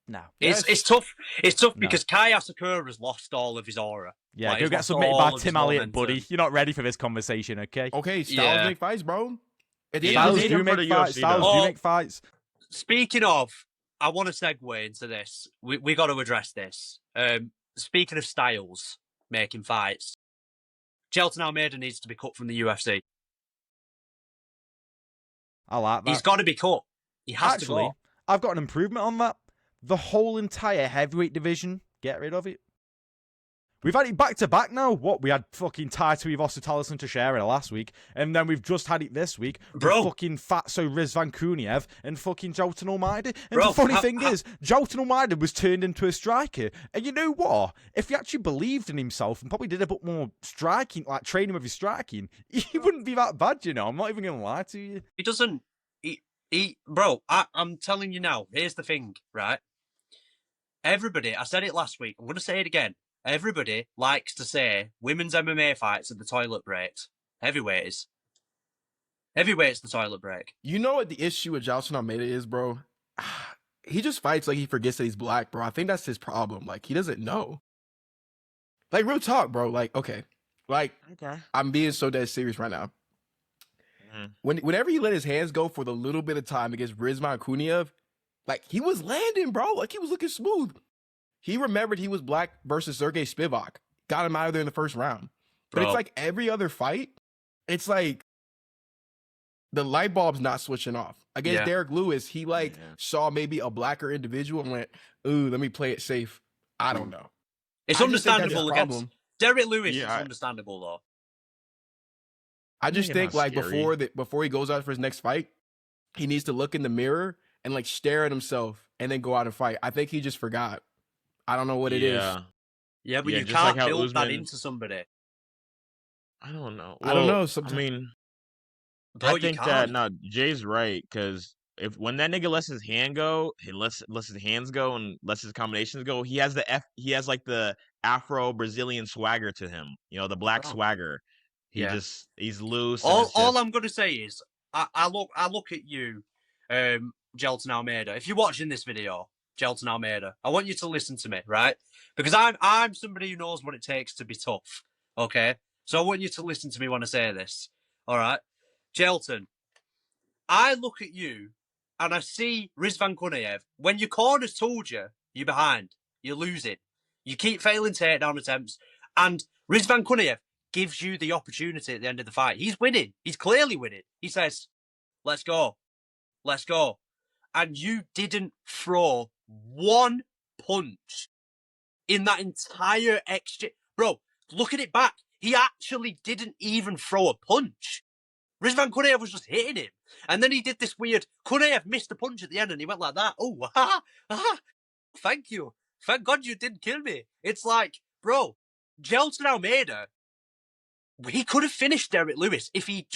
No. It's tough. It's tough No. because Kai Sakura has lost all of his aura. Yeah, Like, go he's get lost submitted all by of his Tim Elliott, momentum. buddy. You're not ready for this conversation, okay? Okay, Styles Yeah. make fights, bro. At the Yeah. end of Styles the do day, for the make fights. UFC, Styles though. do Oh. make fights. Speaking of, I want to segue into this. We got to address this. Speaking of styles, making fights. Jelton Almeida needs to be cut from the UFC. I like that. He's got to be cut. He has to Actually, go. I've got an improvement on that. The whole entire heavyweight division, get rid of it. We've had it back to back now. What? We had fucking Taito Ivosa Talison Teixeira last week, and then we've just had it this week. Bro. Fucking Fatso Rizvan Kuniev and fucking Jelton Almeida. And Bro, the funny thing is, Jelton Almeida was turned into a striker. And you know what? If he actually believed in himself and probably did a bit more striking, like training with his striking, he wouldn't be that bad, you know. I'm not even going to lie to you. He doesn't. Bro, I'm telling you now. Here's the thing, right? Everybody, I said it last week. I'm going to say it again. Everybody likes to say women's MMA fights are the toilet breaks. Heavyweights the toilet break. You know what the issue with Jelton Almeida is, bro? He just fights like he forgets that he's black, bro. I think that's his problem. Like, he doesn't know. Like, real talk, bro. Like, okay. Like, I'm being so dead serious right now. Whenever he let his hands go for the little bit of time against Rizvan Kuniev, like, he was landing, bro. Like, he was looking smooth. He remembered he was black versus Sergey Spivak. Got him out of there in the first round. But it's like every other fight, it's like the light bulb's not switching off. Against Derek Lewis, he saw maybe a blacker individual and went, ooh, let me play it safe. I don't know. It's understandable against Derek Lewis. It's understandable, though. I just think, like, before he goes out for his next fight, he needs to look in the mirror and, like, stare at himself and then go out and fight. I think he just forgot. I don't know what it is. Yeah, but you can't build that into somebody. I don't know. I don't know. I mean, bro, I think that Jay's right, because when that nigga lets his hand go, he lets his hands go and lets his combinations go. He has like the Afro Brazilian swagger to him. You know, the black swagger. He's loose. All I'm gonna say is I look at you, Jelton Almeida. If you're watching this video, Jelton Almeida, I want you to listen to me, right? Because I'm somebody who knows what it takes to be tough. Okay? So I want you to listen to me when I say this. All right? Jelton, I look at you and I see Rizvan Kuniev. When your corner's told you, you're behind. You're losing. You keep failing takedown attempts. And Rizvan Kuniev gives you the opportunity at the end of the fight. He's winning. He's clearly winning. He says, let's go. Let's go. And you didn't throw one punch in that entire exchange. Bro, look at it back. He actually didn't even throw a punch. Rizvan Kuniev was just hitting him. And then he did this weird... Kuniev missed a punch at the end and he went like that. Oh, thank you. Thank God you didn't kill me. It's like, bro, Jelton Almeida, he could have finished Derek Lewis if he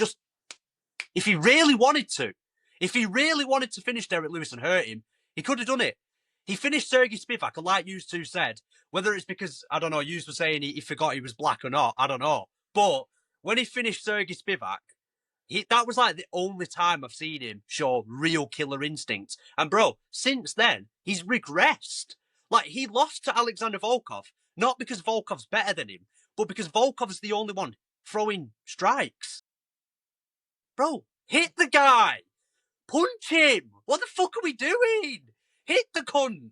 really wanted to. If he really wanted to finish Derek Lewis and hurt him, he could have done it. He finished Sergey Spivak, and like you two said, whether it's because, I don't know, you were saying he forgot he was black or not, I don't know. But when he finished Sergey Spivak, that was like the only time I've seen him show real killer instincts. And bro, since then, he's regressed. Like, he lost to Alexander Volkov, not because Volkov's better than him, but because Volkov's the only one throwing strikes. Bro, hit the guy. Punch him. What the fuck are we doing? Hit the cunt.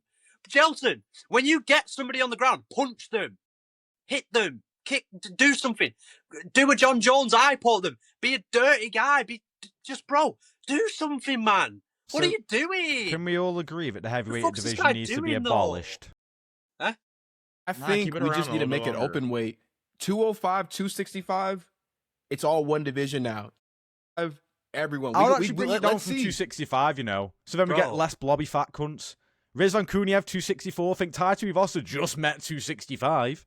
Jelton, when you get somebody on the ground, punch them. Hit them. Kick. Do something. Do a John Jones eye poke them. Be a dirty guy. Bro, do something, man. What are you doing? Can we all agree that the heavyweight division needs to be abolished? Huh? I think we just need to make it open weight. 205, 265, it's all one division now. Everyone. I'll actually bring it down from 265, you know. So then we get less blobby fat cunts. Rizvan Kuniev, 264. I think Taito Ivosa just met 265.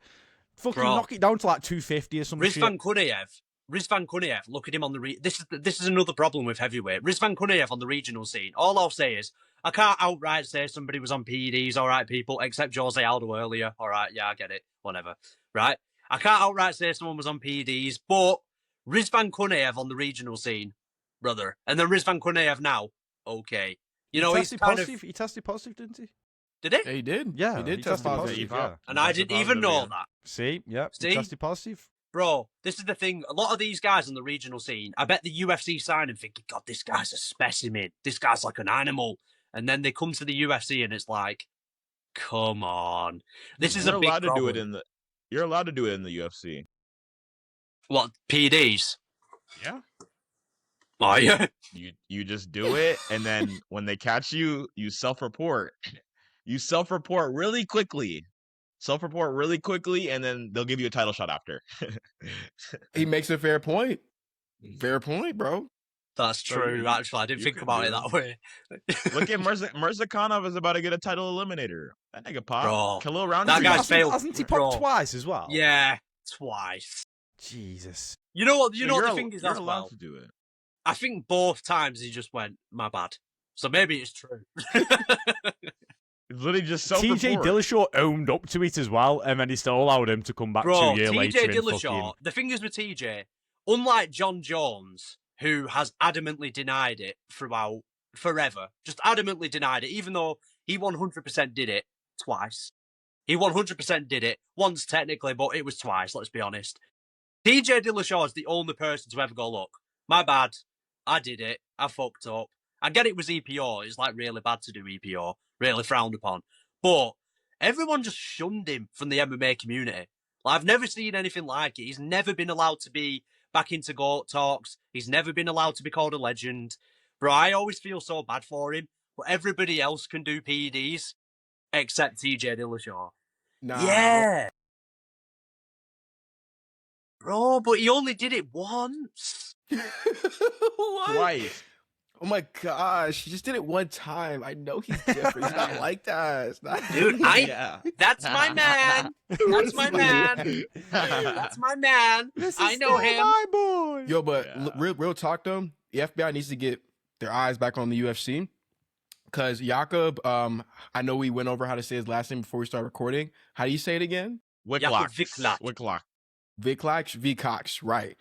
Fucking knock it down to like 250 or something. Rizvan Kuniev, look at him on the... This is another problem with heavyweight. Rizvan Kuniev on the regional scene. All I'll say is, I can't outright say somebody was on PEDs, all right, people, except Jose Aldo earlier. All right, yeah, I get it. Whatever. Right? I can't outright say someone was on PEDs, but Rizvan Kuniev on the regional scene, brother. And then Rizvan Kuniev now, okay. You know, he tested positive, didn't he? Did he? Yeah, he did. Yeah, he did test positive. Yeah. And I didn't even know that. See? He tested positive. Bro, this is the thing. A lot of these guys on the regional scene, I bet the UFC sign him thinking, God, this guy's a specimen. This guy's like an animal. And then they come to the UFC and it's like, come on. This is a big problem. You're allowed to do it in the UFC. What, PDs? Yeah. Oh, yeah. You just do it, and then when they catch you, you self-report. You self-report really quickly. Self-report really quickly, and then they'll give you a title shot after. He makes a fair point. Fair point, bro. That's true, actually. I didn't think about it that way. Look at Mirzakhanov is about to get a title eliminator. That nigga pop. Bro, Khalil Round. that guy's failed. Hasn't he Bro. popped twice as well? Yeah, twice. Jesus. You know what the thing is you're as allowed well? to do it. I think both times he just went, my bad. So maybe it's true. It's literally just TJ self-report. Dillashaw owned up to it as well, and then he still allowed him to come back Bro, 2 years later. TJ and Dillashaw, fucking... the thing is with TJ, unlike John Jones, who has adamantly denied it throughout forever, just adamantly denied it, even though he 100% did it twice. He 100% did it once technically, but it was twice, let's be honest. TJ Dillashaw is the only person to ever go, look, my bad, I did it, I fucked up. I get it was EPO, it's like really bad to do EPO, really frowned upon. But everyone just shunned him from the MMA community. Like, I've never seen anything like it. He's never been allowed to be back into GOAT talks. He's never been allowed to be called a legend. Bro, I always feel so bad for him. But everybody else can do PEDs except TJ Dillashaw. Nah. Yeah. Bro, but he only did it once. What? Twice. Oh my gosh, he just did it one time. I know he's different. He's not like that. It's not... Dude, that's my man. That's my man. That's my man. I know him. My boy. Yo, but Yeah. real talk though, the FBI needs to get their eyes back on the UFC. Because Jakob, I know we went over how to say his last name before we start recording. How do you say it again? Wicklock. Viklak. Wicklock. Vcox, right.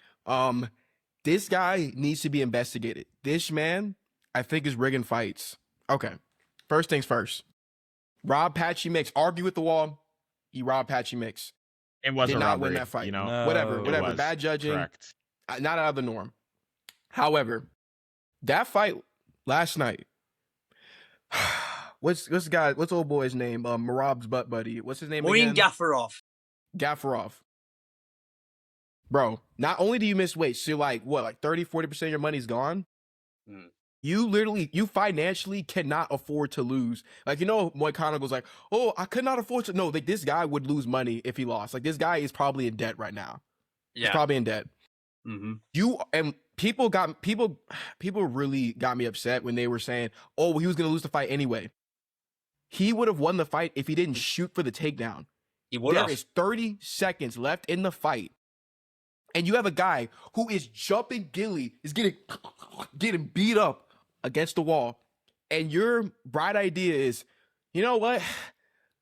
This guy needs to be investigated. This man, I think, is rigging fights. Okay. First things first. Rob Patchy Mix. Argue with the wall. He robbed Patchy Mix. It was Did a not robbery, win that fight. You know? No. Whatever. It Whatever. was. Bad judging. Correct. Not out of the norm. However, that fight last night. What's old boy's name? Marab's butt buddy. What's his name Moin again? Gaffarov. Bro, not only do you miss weight, so you're like, what, like 30, 40% of your money's gone? Mm. You financially cannot afford to lose. Like, you know, Moicano goes like, oh, I could not afford to. No, like, this guy would lose money if he lost. Like, this guy is probably in debt right now. Yeah. He's probably in debt. Mm-hmm. People really got me upset when they were saying, oh, well, he was going to lose the fight anyway. He would have won the fight if he didn't shoot for the takedown. He would There have. is 30 seconds left in the fight. And you have a guy who is jumping gilly, is getting beat up against the wall. And your bright idea is, you know what?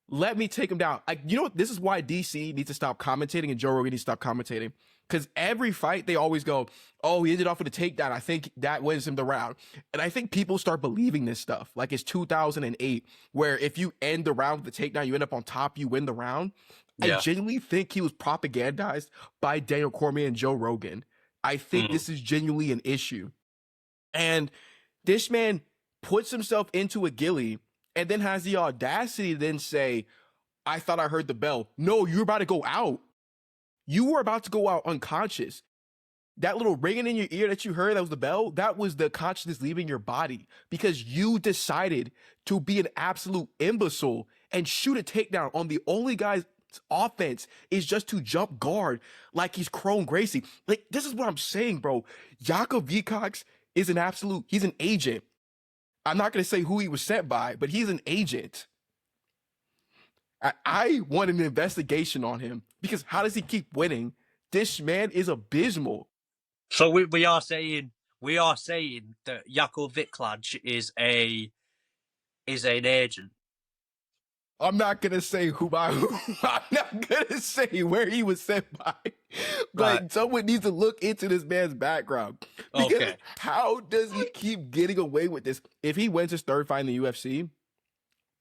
Let me take him down. Like, you know what? This is why DC needs to stop commentating and Joe Rogan needs to stop commentating. Because every fight, they always go, oh, he ended off with a takedown. I think that wins him the round. And I think people start believing this stuff. Like it's 2008, where if you end the round with a takedown, you end up on top, you win the round. Yeah. I genuinely think he was propagandized by Daniel Cormier and Joe Rogan. I think this is genuinely an issue. And this man puts himself into a gilly and then has the audacity to then say, I thought I heard the bell. No, you're about to go out. You were about to go out unconscious. That little ringing in your ear that you heard, that was the bell, that was the consciousness leaving your body because you decided to be an absolute imbecile and shoot a takedown on the only guy's offense is just to jump guard like he's Crone Gracie. Like, this is what I'm saying, bro. Jakob Vcox is he's an agent. I'm not going to say who he was sent by, but he's an agent. I want an investigation on him because how does he keep winning? This man is abysmal. So we are saying that Jakob Viklaj is an agent. I'm not gonna say who by who. I'm not gonna say where he was sent by. But Right. someone needs to look into this man's background. Because Okay. how does he keep getting away with this? If he wins his third fight in the UFC,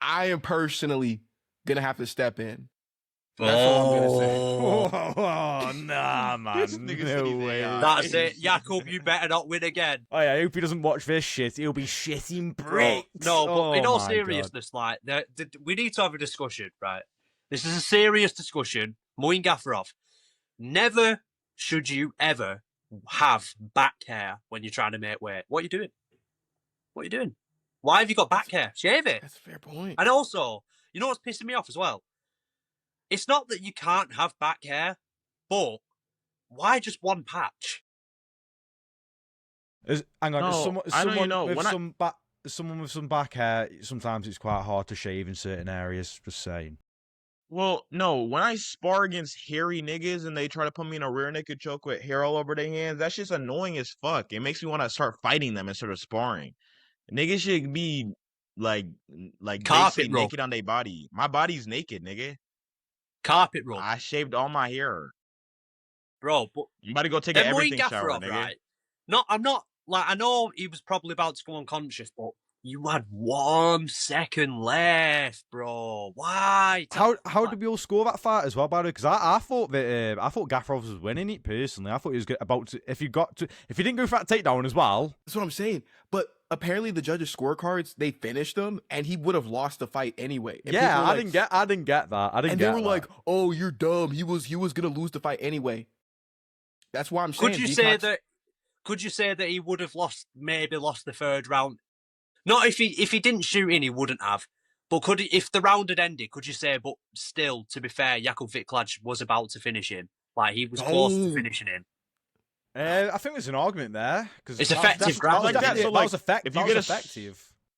I am personally gonna have to step in. That's all I'm gonna say. Oh, nah, man. This nigga said No he's way. AI. That's it. Jakob, you better not win again. Oh, yeah, I hope he doesn't watch this shit. He'll be shitting bricks. No, but in Oh all my seriousness, like, we need to have a discussion, right? This is a serious discussion. Muin Gafurov, never should you ever have back hair when you're trying to make weight. What are you doing? What are you doing? Why have you got back hair? Shave it. That's a fair point. And also, you know what's pissing me off as well? It's not that you can't have back hair, but why just one patch? Hang on, No, someone with some back hair, sometimes it's quite hard to shave in certain areas, just saying. Well, no, when I spar against hairy niggas and they try to put me in a rear naked choke with hair all over their hands, that's just annoying as fuck. It makes me want to start fighting them instead of sparring. Niggas should be like Carpet basically rub. naked on their body. My body's naked, nigga. Carpet rub. I shaved all my hair. Bro, but I'm about to go take then an Muin everything shower, Gafurov, nigga. right? No, I'm not, like, I know he was probably about to go unconscious, but you had 1 second left, bro. Why? How did we all score that fight as well, by the way? Because I thought that Gafurov was winning it personally. I thought he was about to. If he didn't go for that takedown as well. That's what I'm saying. But apparently the judges' scorecards, they finished them, and he would have lost the fight anyway. And Yeah, I didn't get that. And they were like, "Oh, you're dumb. He was gonna lose the fight anyway." That's why I'm saying. Could you say that he would have maybe lost the third round? Not if he didn't shoot in, he wouldn't have. But could he, if the round had ended, could you say? But still, to be fair, Jakub Viklaj was about to finish him. Like he was close to finishing him. I think there's an argument there because It's effective grappling. Like that, so, like, effective.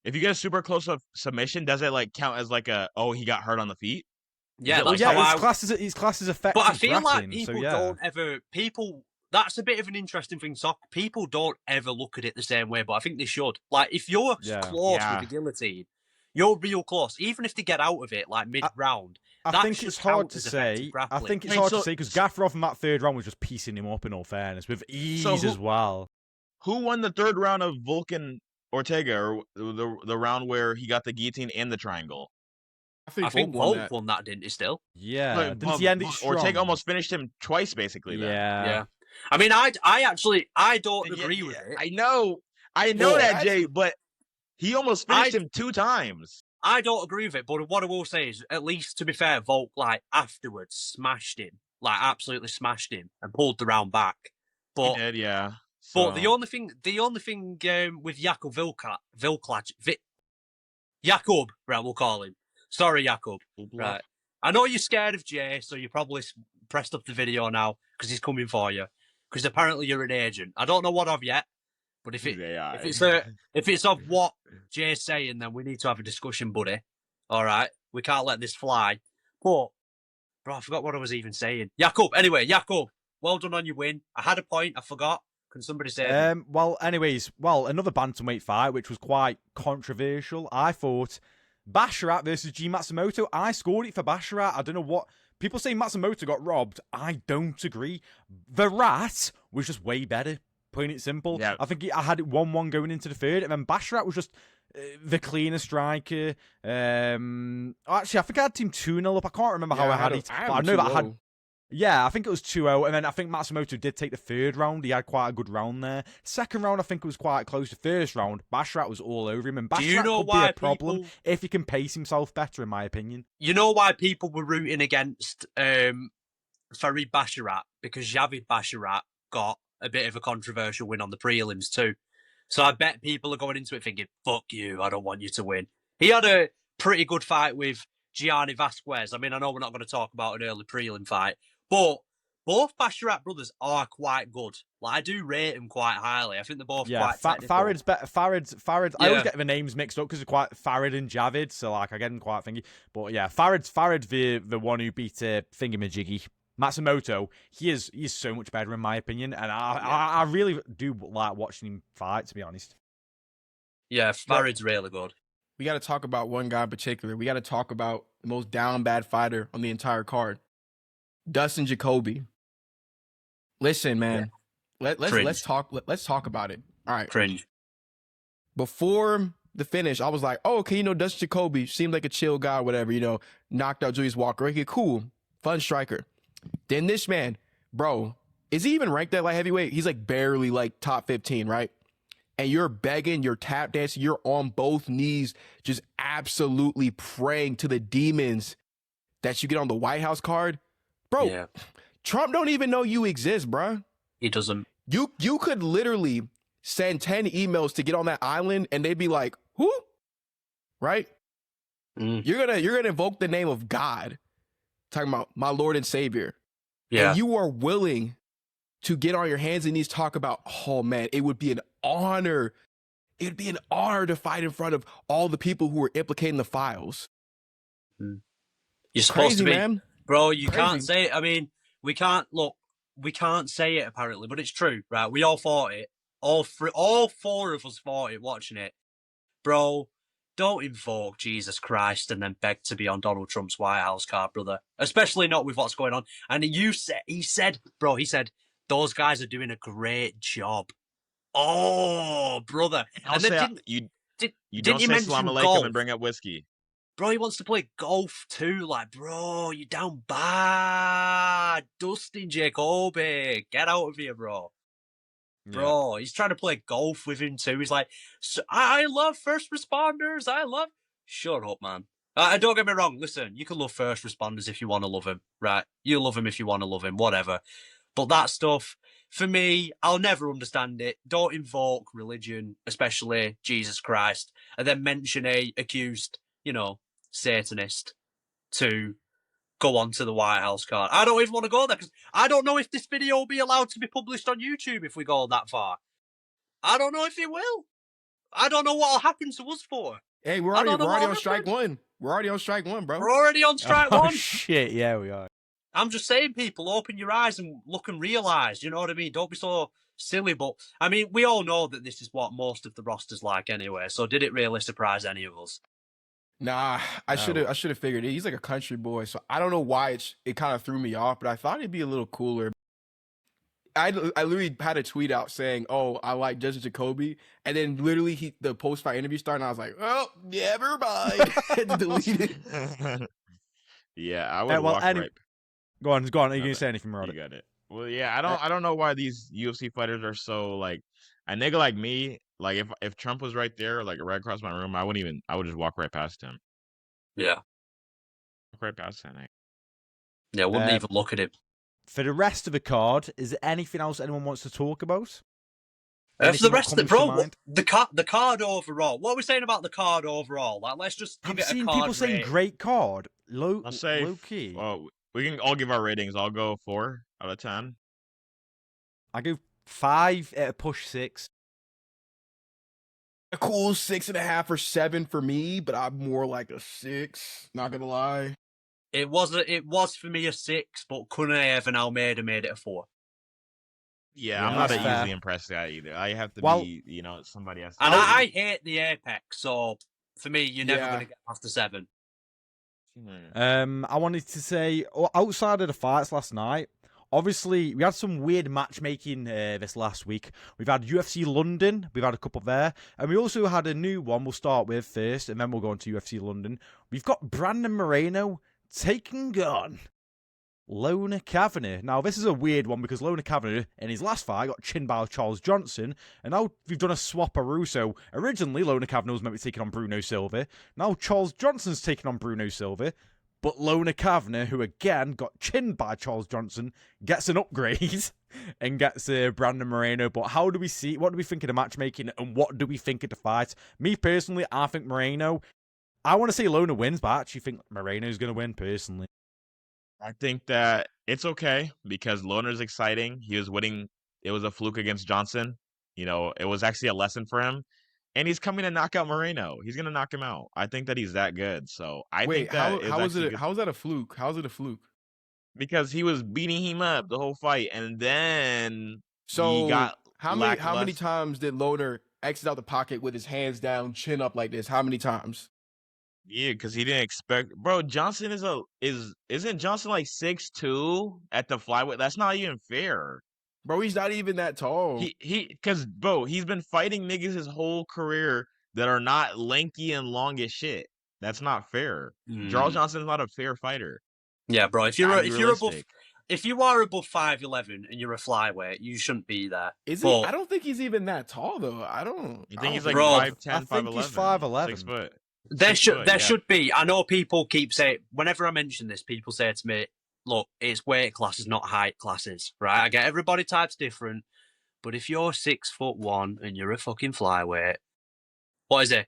If you get a super close up submission, does it like count as like he got hurt on the feet? Yeah, it's classed as effective. But I feel like people don't ever. That's a bit of an interesting thing. So people don't ever look at it the same way, but I think they should. Like, if you're close with the guillotine, you're real close. Even if they get out of it, like mid-round, I think it's hard to say. I think it's hard to say because Gafurov in that third round was just piecing him up, in all fairness, with ease as well. Who won the third round of Volkan Ortega, or the round where he got the guillotine and the triangle? I think Volk won that, didn't he, still? Yeah. Didn't he end it strong? Ortega almost finished him twice, basically. Yeah. I mean, I don't agree with it. I know that, Jay, but he almost finished him 2 times. I don't agree with it, but what I will say is, at least to be fair, Volk afterwards smashed him, absolutely smashed him, and pulled the round back. But he did, yeah. But the only thing with Jakub Viklaj, Jakub, right? We'll call him. Sorry, Jakub. Right. I know you're scared of Jay, so you probably pressed up the video now because he's coming for you. Because apparently you're an agent. I don't know what of yet, but if it's of what Jay's saying, then we need to have a discussion, buddy. All right, we can't let this fly. But bro, I forgot what I was even saying. Jakub. Anyway, Jakub, well done on your win. I had a point. I forgot. Can somebody say that? Well, another bantamweight fight, which was quite controversial. I thought Basharat versus G Matsumoto. I scored it for Basharat. I don't know what. People say Matsumoto got robbed. I don't agree. The Rat was just way better, plain and simple. Yeah. I think I had it 1-1 going into the third, and then Basharat was just the cleaner striker. Actually, I think I had team 2-0 up. I can't remember how I had it. But I know that I had. Yeah, I think it was 2-0, and then I think Matsumoto did take the third round. He had quite a good round there. Second round, I think it was quite close. The first round, Basharat was all over him, and Basharat could be a problem if he can pace himself better, in my opinion. You know why people were rooting against Farid Basharat? Because Javid Basharat got a bit of a controversial win on the prelims too. So I bet people are going into it thinking, fuck you, I don't want you to win. He had a pretty good fight with Gianni Vasquez. I mean, I know we're not going to talk about an early prelim fight, but both Basharat brothers are quite good. Like, I do rate them quite highly. I think they're both quite technical. Farid's better. Farid. I always get the names mixed up because they're quite Farid and Javid, so I get them quite thingy. But yeah, Farid the one who beat Thingamajiggy. Matsumoto, he's so much better in my opinion, and I really do like watching him fight, to be honest. Yeah, Farid's really good. We got to talk about one guy in particular. We got to talk about the most down bad fighter on the entire card. Dustin Jacoby. Listen, man. Yeah. Let's talk about it. All right. Cringe. Before the finish, I was like, oh, okay, Dustin Jacoby seemed like a chill guy, whatever, knocked out Julius Walker. Okay, cool. Fun striker. Then this man, bro, is he even ranked at light heavyweight? He's like barely like top 15, right? And you're begging, you're tap dancing, you're on both knees, just absolutely praying to the demons that you get on the White House card. Bro, Yeah. Trump don't even know you exist, bro. He doesn't. You could literally send 10 emails to get on that island and they'd be like, who? Right? Mm. You're gonna invoke the name of God, talking about my Lord and Savior. Yeah. And you are willing to get on your hands and knees, talk about, oh man, it would be an honor. It would be an honor to fight in front of all the people who were implicated in the files. You're supposed to be, man. bro. You Crazy. can't say it. I mean, we can't say it apparently, but it's true, right? We all fought it. All four of us fought it watching it, bro. Don't invoke Jesus Christ and then beg to be on Donald Trump's White House card, brother. Especially not with what's going on. And he said, those guys are doing a great job. Oh, brother. Don't And then say you didn't don't you say mention Salam Alaikum golf? and bring up whiskey. Bro, he wants to play golf too. Like, bro, you're down bad. Dustin Jacoby, get out of here, bro. Bro, he's trying to play golf with him too. He's like, I love first responders. Shut up, man. Don't get me wrong. Listen, you can love first responders if you want to love him, right? You love him if you want to love him, whatever. But that stuff, for me, I'll never understand it. Don't invoke religion, especially Jesus Christ, and then mention a accused, Satanist to go on to the White House card. I don't even want to go there because I don't know if this video will be allowed to be published on YouTube if we go that far. I don't know if it will. I don't know what will happen to us for. Hey, we're already on strike one. We're already on strike one, bro. We're already on strike one. Shit, yeah, we are. I'm just saying, people, open your eyes and look and realise, you know what I mean? Don't be so silly. But, I mean, we all know that this is what most of the roster's like anyway, so did it really surprise any of us? Nah, I should have figured it. He's like a country boy, so I don't know why it kind of threw me off, but I thought it'd be a little cooler. I literally had a tweet out saying, "Oh, I like Dustin Jacoby," and then literally the post-fight interview started, and I was like, "Oh, never mind." I had to delete it. Yeah, I would walk right. Go on. Are you gonna say anything, Marauder? You got it. Well, yeah, I don't know why these UFC fighters are so like a nigga like me. Like if Trump was right there, like right across my room, I would just walk right past him. Yeah. Walk right past that nigga. Yeah, wouldn't even look at it. For the rest of the card, is there anything else anyone wants to talk about? For the rest of the the card overall. What are we saying about the card overall? Like, let's just give it a card. I've seen people saying great card. Low key. Well, we can all give our ratings. I'll go 4 out of 10. I go 5 at a push 6. A cool 6.5 or 7 for me, but I'm more like a 6. Not gonna lie. It was for me a 6, but Kunaev and Almeida made it a 4. Yeah, I'm not an easily impressed guy either. I have to be, somebody else. And I hate the Apex, so for me, you're never going to get past the 7. I wanted to say, outside of the fights last night, obviously, we had some weird matchmaking this last week. We've had UFC London. We've had a couple there. And we also had a new one we'll start with first, and then we'll go into UFC London. We've got Brandon Moreno taking on Lona Kavanagh. Now, this is a weird one because Lona Kavanagh, in his last fight, got chinned by Charles Johnson. And now we've done a swap-a-roo. So originally, Lona Kavanagh was meant to be taking on Bruno Silva. Now Charles Johnson's taking on Bruno Silva. But Lona Kavanagh, who again got chinned by Charles Johnson, gets an upgrade and gets Brandon Moreno. But what do we think of the matchmaking and what do we think of the fight? Me personally, I think Moreno. I want to say Lona wins, but I actually think Moreno's going to win personally. I think that it's okay because Loner's exciting. He was winning. It was a fluke against Johnson. It was actually a lesson for him. And he's coming to knock out Moreno. He's going to knock him out. I think that he's that good. So I think that how is that a fluke? How is it a fluke? Because he was beating him up the whole fight, and then he got how many times did Loner exit out the pocket with his hands down, chin up like this? How many times? Yeah, because he didn't expect. Bro, Johnson isn't Johnson like 6'2" at the flyweight? That's not even fair. Bro, he's not even that tall. Because bro, he's been fighting niggas his whole career that are not lanky and long as shit. That's not fair. Charles Johnson's not a fair fighter. Yeah, bro. If you are above 5'11" and you're a flyweight, you shouldn't be there. Is he? I don't think he's even that tall though. You think he's like 5'10", 5'11"? I think he's 5'11". 6 foot. There should be. I know people keep saying, whenever I mention this, people say to me, look, it's weight classes, not height classes, right? I get everybody types different, but if you're 6'1" and you're a fucking flyweight, what is it?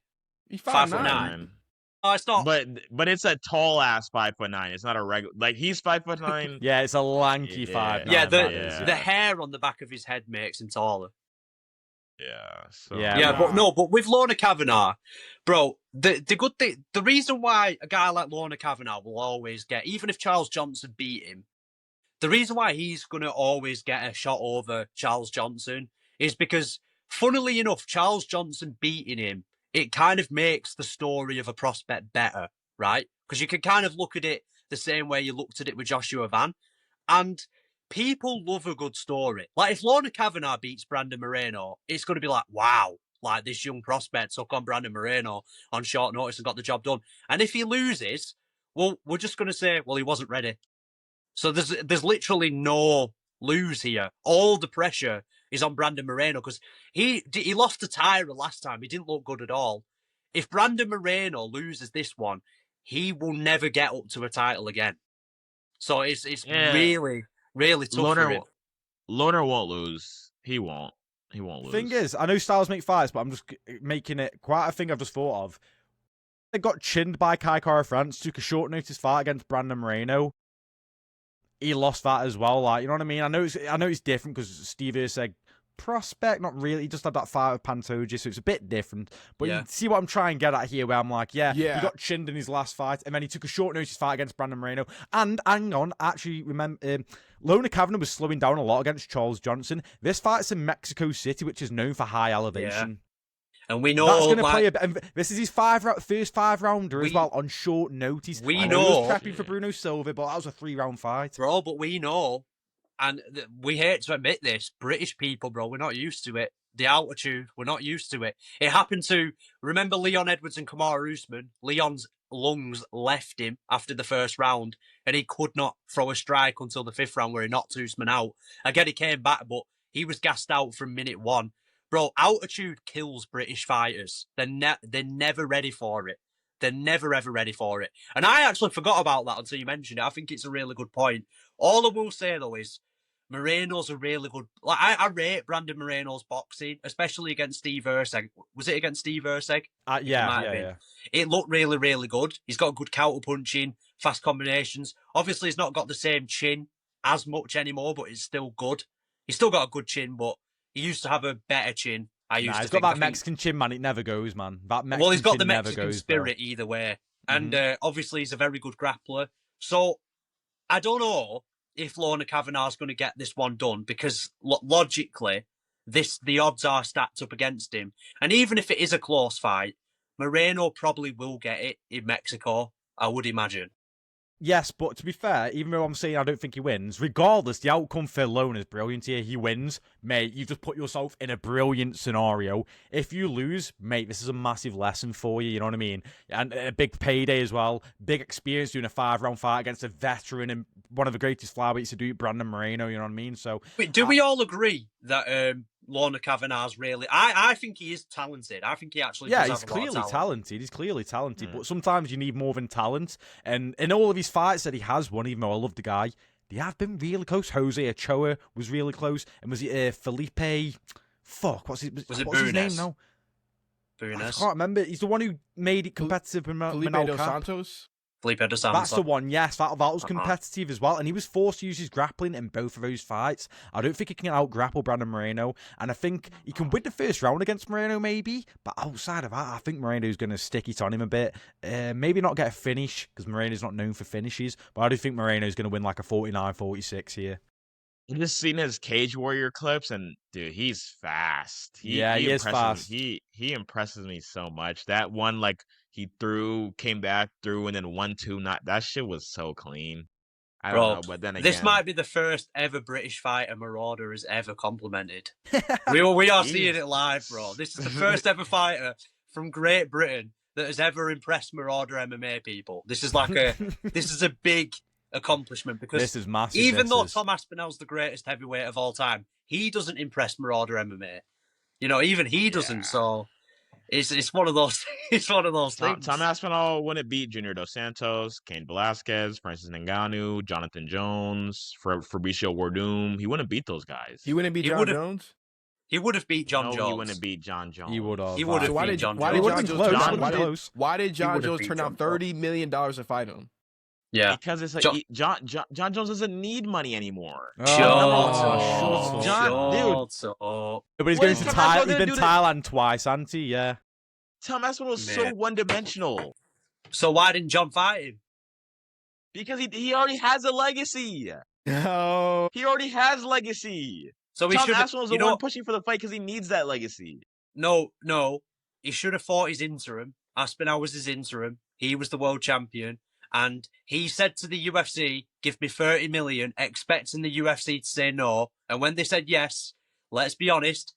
He's 5'9". 5'9". Oh, it's not. But it's a tall ass 5'9". It's not a regular. Like he's 5'9". Yeah, it's a lanky 5'9". Yeah, that the is, hair on the back of his head makes him taller. Yeah. So Yeah, but with Lorna Kavanagh, bro, the good thing, the reason why a guy like Lorna Kavanagh will always get, even if Charles Johnson beat him, the reason why he's gonna always get a shot over Charles Johnson is because, funnily enough, Charles Johnson beating him, it kind of makes the story of a prospect better, right? Because you can kind of look at it the same way you looked at it with Joshua Van, and people love a good story. Like, if Lorna Kavanagh beats Brandon Moreno, it's going to be like, wow, like this young prospect took on Brandon Moreno on short notice and got the job done. And if he loses, well, we're just going to say, well, he wasn't ready. So there's literally no lose here. All the pressure is on Brandon Moreno because he lost to Tyra last time. He didn't look good at all. If Brandon Moreno loses this one, he will never get up to a title again. So it's really, really tough for him. Loner won't lose. He won't. He won't lose. Thing is, I know styles make fights, but I'm just making it quite a thing I've just thought of. They got chinned by Kai Kara France, took a short notice fight against Brandon Moreno. He lost that as well. Like, you know what I mean? I know it's different because Steve Erceg prospect, not really. He just had that fight with Pantoja, so it's a bit different. But you see what I'm trying to get at here, where I'm like, he got chinned in his last fight, and then he took a short notice fight against Brandon Moreno. And hang on, actually, remember, Lorna Kavanagh was slowing down a lot against Charles Johnson. This fight's in Mexico City, which is known for high elevation. Yeah. And we know that's going to play a bit. And this is his first 5-rounder as well on short notice. We know he was prepping for Bruno Silva, but that was a 3-round fight, bro. But we know, and we hate to admit this, British people, bro, we're not used to it. The altitude, we're not used to it. It happened to, remember Leon Edwards and Kamaru Usman? Leon's lungs left him after the first round, and he could not throw a strike until the 5th round where he knocked Usman out. Again, he came back, but he was gassed out from minute 1. Bro, altitude kills British fighters. They're never ready for it. They're never, ever ready for it. And I actually forgot about that until you mentioned it. I think it's a really good point. All I will say, though, is Moreno's a really good... Like, I rate Brandon Moreno's boxing, especially against Steve Erceg. Was it against Steve Erceg? Yeah. It looked really, really good. He's got good counter punching, fast combinations. Obviously, he's not got the same chin as much anymore, but it's still good. He's still got a good chin, but he used to have a better chin. He's got that Mexican chin, man. It never goes, man. He's got the Mexican spirit either way. And obviously, he's a very good grappler. So, I don't know if Lorna Kavanagh's going to get this one done because logically, the odds are stacked up against him. And even if it is a close fight, Moreno probably will get it in Mexico, I would imagine. Yes, but to be fair, even though I'm saying I don't think he wins, regardless, the outcome for Lone is brilliant here. He wins, mate. You've just put yourself in a brilliant scenario. If you lose, mate, this is a massive lesson for you, you know what I mean? And a big payday as well. Big experience doing a 5-round fight against a veteran and one of the greatest flyweights to do it, Brandon Moreno, you know what I mean? So, wait, do we all agree that Lorna Kavanagh's really... I think he is talented. I think he actually does he's have a lot of clearly talent. talented. He's clearly talented, but sometimes you need more than talent. And in all of his fights that he has won, even though I love the guy, they have been really close. Jose Ochoa was really close. And was it Felipe... Fuck, what's his name now? I can't remember. He's the one who made it competitive with Felipe dos Santos? Felipe dos Santos. That's the one, yes. That was competitive as well. And he was forced to use his grappling in both of those fights. I don't think he can out-grapple Brandon Moreno. And I think he can win the first round against Moreno, maybe. But outside of that, I think Moreno's going to stick it on him a bit. Maybe not get a finish, because Moreno's not known for finishes. But I do think Moreno's going to win like a 49-46 here. I've just seen his Cage Warrior clips, and dude, he's fast. He is fast. He impresses me so much. That one, like, he came back, threw, and then 1-2. That shit was so clean. I don't know, but then again, this might be the first ever British fighter Marauder has ever complimented. we are seeing it live, bro. This is the first ever fighter from Great Britain that has ever impressed Marauder MMA people. This is like this is a big accomplishment because this is massive. Even though Tom Aspinall's the greatest heavyweight of all time, he doesn't impress Marauder MMA. You know, even he doesn't. So It's one of those. It's one of those things. Tom Aspinall wouldn't beat Junior Dos Santos, Cain Velasquez, Francis Ngannou, Jonathan Jones, Fabricio Werdum. He wouldn't beat those guys. He wouldn't beat John Jones? He would have beat John Jones. No, he wouldn't beat John Jones. He would have. He would have beat John Jones. Why did John Jones turn out $30 million to fight him? Yeah, because it's like John Jones doesn't need money anymore. Dude. But he's going to Thailand. He's been Thailand twice, hasn't he? Yeah. Tom Aspinall was so one-dimensional. So why didn't John fight him? Because he already has a legacy. No, he already has legacy. So Tom Aspinall's the one pushing for the fight because he needs that legacy. No, he should have fought his interim. Aspinall was his interim. He was the world champion. And he said to the UFC, give me 30 million, expecting the UFC to say no. And when they said yes, let's be honest,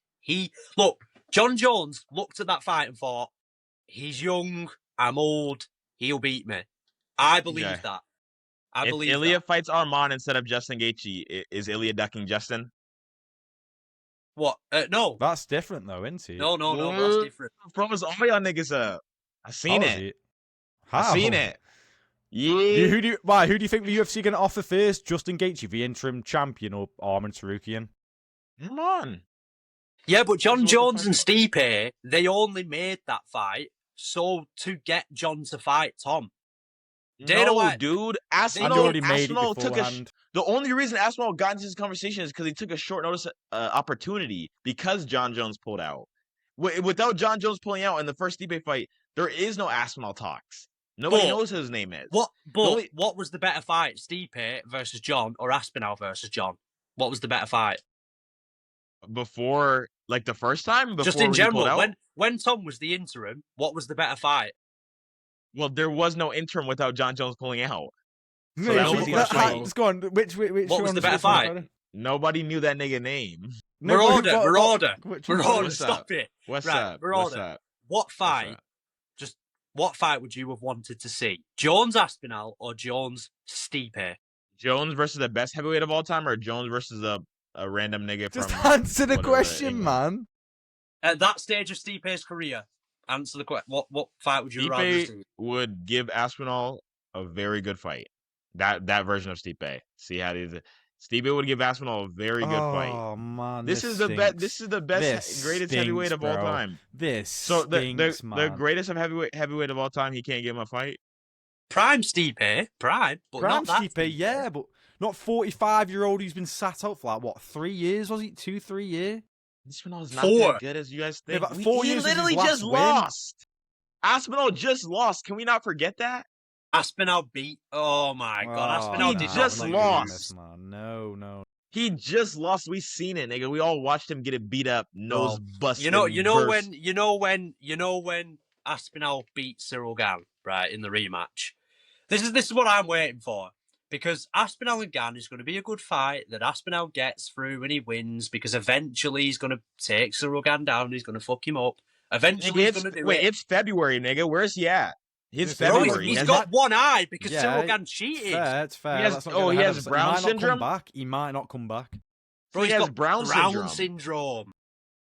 John Jones looked at that fight and thought, he's young, I'm old, he'll beat me. I believe that. If Ilya fights Arman instead of Justin Gaethje, is Ilya ducking Justin? What? No. That's different though, isn't it? No, that's different. Bro, it's all y'all niggas up. I seen it. How? I seen it. Yeah. Who do you think the UFC going to offer first? Justin Gaethje, the interim champion, or Arman Tsarukyan? Come on. Yeah, but John Jones and Stipe, they only made that fight so to get John to fight Tom. Dude. Aspinall took the only reason Aspinall got into this conversation is because he took a short notice opportunity because John Jones pulled out. Without John Jones pulling out in the first Stipe fight, there is no Aspinall talks. Nobody knows who his name is. What was the better fight, Stipe versus John or Aspinall versus John? What was the better fight? Before, like the first time? Just in general, when Tom was the interim, what was the better fight? Well, there was no interim without John Jones pulling out. So let's go on. Which what was the better fight? Nobody knew that nigga name. Marauder, stop it. What's up? What fight? What fight would you have wanted to see? Jones Aspinall or Jones Stipe? Jones versus the best heavyweight of all time, or Jones versus a random nigga from... Just answer the question, man. At that stage of Stipe's career, answer the question. What fight would you rather see? Would give Aspinall a very good fight. That version of Stipe. See how it is. Stipe would give Aspinall a very good fight. Oh man, this is the best, greatest heavyweight of all time. The greatest of heavyweight of all time. He can't give him a fight. Prime Stipe, but not that Stipe. Yeah, but not 45-year-old who's been sat out for like what 3 years? Was it 2-3 years? Aspinall's not that good as you guys think. Yeah, 4 years. He literally just lost. Aspinall just lost. Can we not forget that? Aspinall beat. Oh my god! Aspinall just lost. No. He just lost. We seen it, nigga. We all watched him get it beat up, nose busted. You know when Aspinall beat Cyril Gane, right, in the rematch. This is what I'm waiting for, because Aspinall and Gane is going to be a good fight that Aspinall gets through and he wins, because eventually he's going to take Cyril Gane down. He's going to fuck him up. Eventually, he's going to do it. It's February, nigga. Where's he at? It's February. He's got one eye because Cyril Gane cheated. It's fair. He has Brown syndrome? He might not come back. Bro, he has Brown syndrome.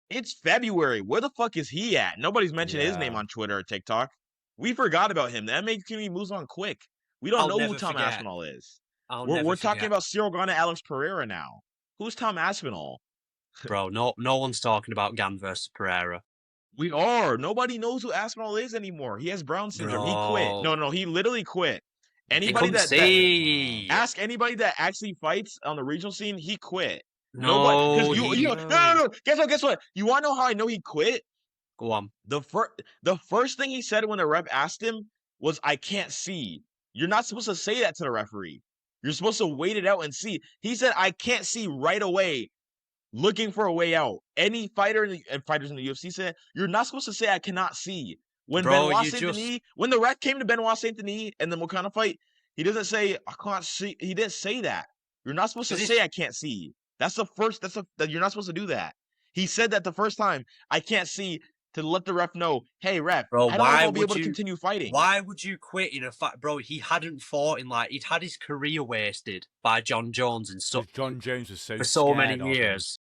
It's February. Where the fuck is he at? Nobody's mentioned his name on Twitter or TikTok. We forgot about him. That makes me move on quick. We don't know who Tom Aspinall is. We're talking about Cyril Gane and Alex Pereira now. Who's Tom Aspinall? Bro, no one's talking about Gane versus Pereira. We are. Nobody knows who Aspinall is anymore. He has Brown syndrome. He quit. No, he literally quit. Ask anybody that actually fights on the regional scene, he quit. No. Guess what? You want to know how I know he quit? Go on. The first thing he said when the ref asked him was, "I can't see." You're not supposed to say that to the referee. You're supposed to wait it out and see. He said, "I can't see" right away, looking for a way out. Any fighter and fighters in the UFC said, you're not supposed to say "I cannot see." When when the ref came to Benoit Saint Denis and the Moicano fight, he doesn't say "I can't see." He didn't say that. You're not supposed to say "I can't see." That's the first. That you're not supposed to do that. He said that the first time, "I can't see," to let the ref know, "Hey, ref, I don't know if I'll be able to continue fighting." Why would you quit in a fight, bro? He hadn't fought in he'd had his career wasted by John Jones and stuff. John Jones was for so many years.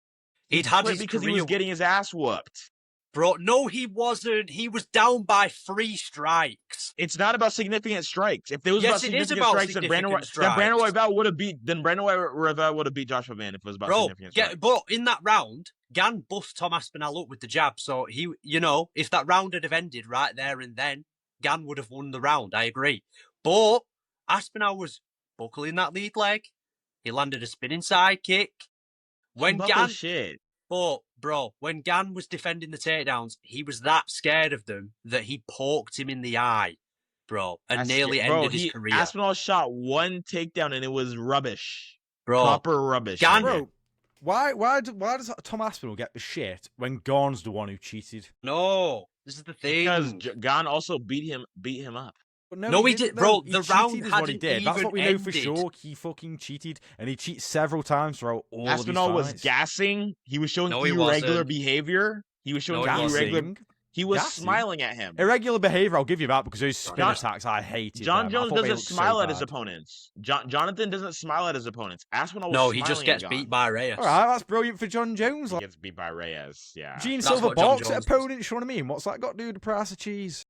He'd had his because career he was getting his ass whooped. Bro, no, he wasn't. He was down by 3 strikes. It's not about significant strikes. If it was Yes, about it is significant about strikes, significant then Brandon strikes. Royval would have beat Joshua Van if it was about significant strikes. But in that round, Gan bust Tom Aspinall up with the jab. So he, if that round had have ended right there and then, Gan would have won the round. I agree. But Aspinall was buckling that lead leg. He landed a spinning side kick. When Gan, shit. but bro, when Gan was defending the takedowns, he was that scared of them that he poked him in the eye, bro, and nearly ended his career. Aspinall shot 1 takedown and it was rubbish, bro. Proper rubbish. Gan, Bro, why does Tom Aspinall get the shit when Gorn's the one who cheated? No, this is the thing. Because Gan also beat him up. But No, he did, bro. He The cheated round is what he hadn't did. That's what we know even for ended. sure. He fucking cheated, and he cheats several times throughout all Aspinall of his was fights. gassing. He was showing No, he irregular wasn't. behavior. He was showing No, he irregular. Gassing. He was Gassing. smiling at him. Irregular behavior, I'll give you that, because those spin John- attacks I hated. John them. I Jones thought they doesn't looked so smile at his bad. opponents. Jonathan doesn't smile at his opponents. Aspinall was No, smiling he just at gets Gan. beat by Reyes. All right, that's brilliant for John Jones. He Like, gets beat by Reyes. Yeah. Gene That's Silver what John boxer Jones opponent, you know what I mean? What's that got to do with the price of cheese?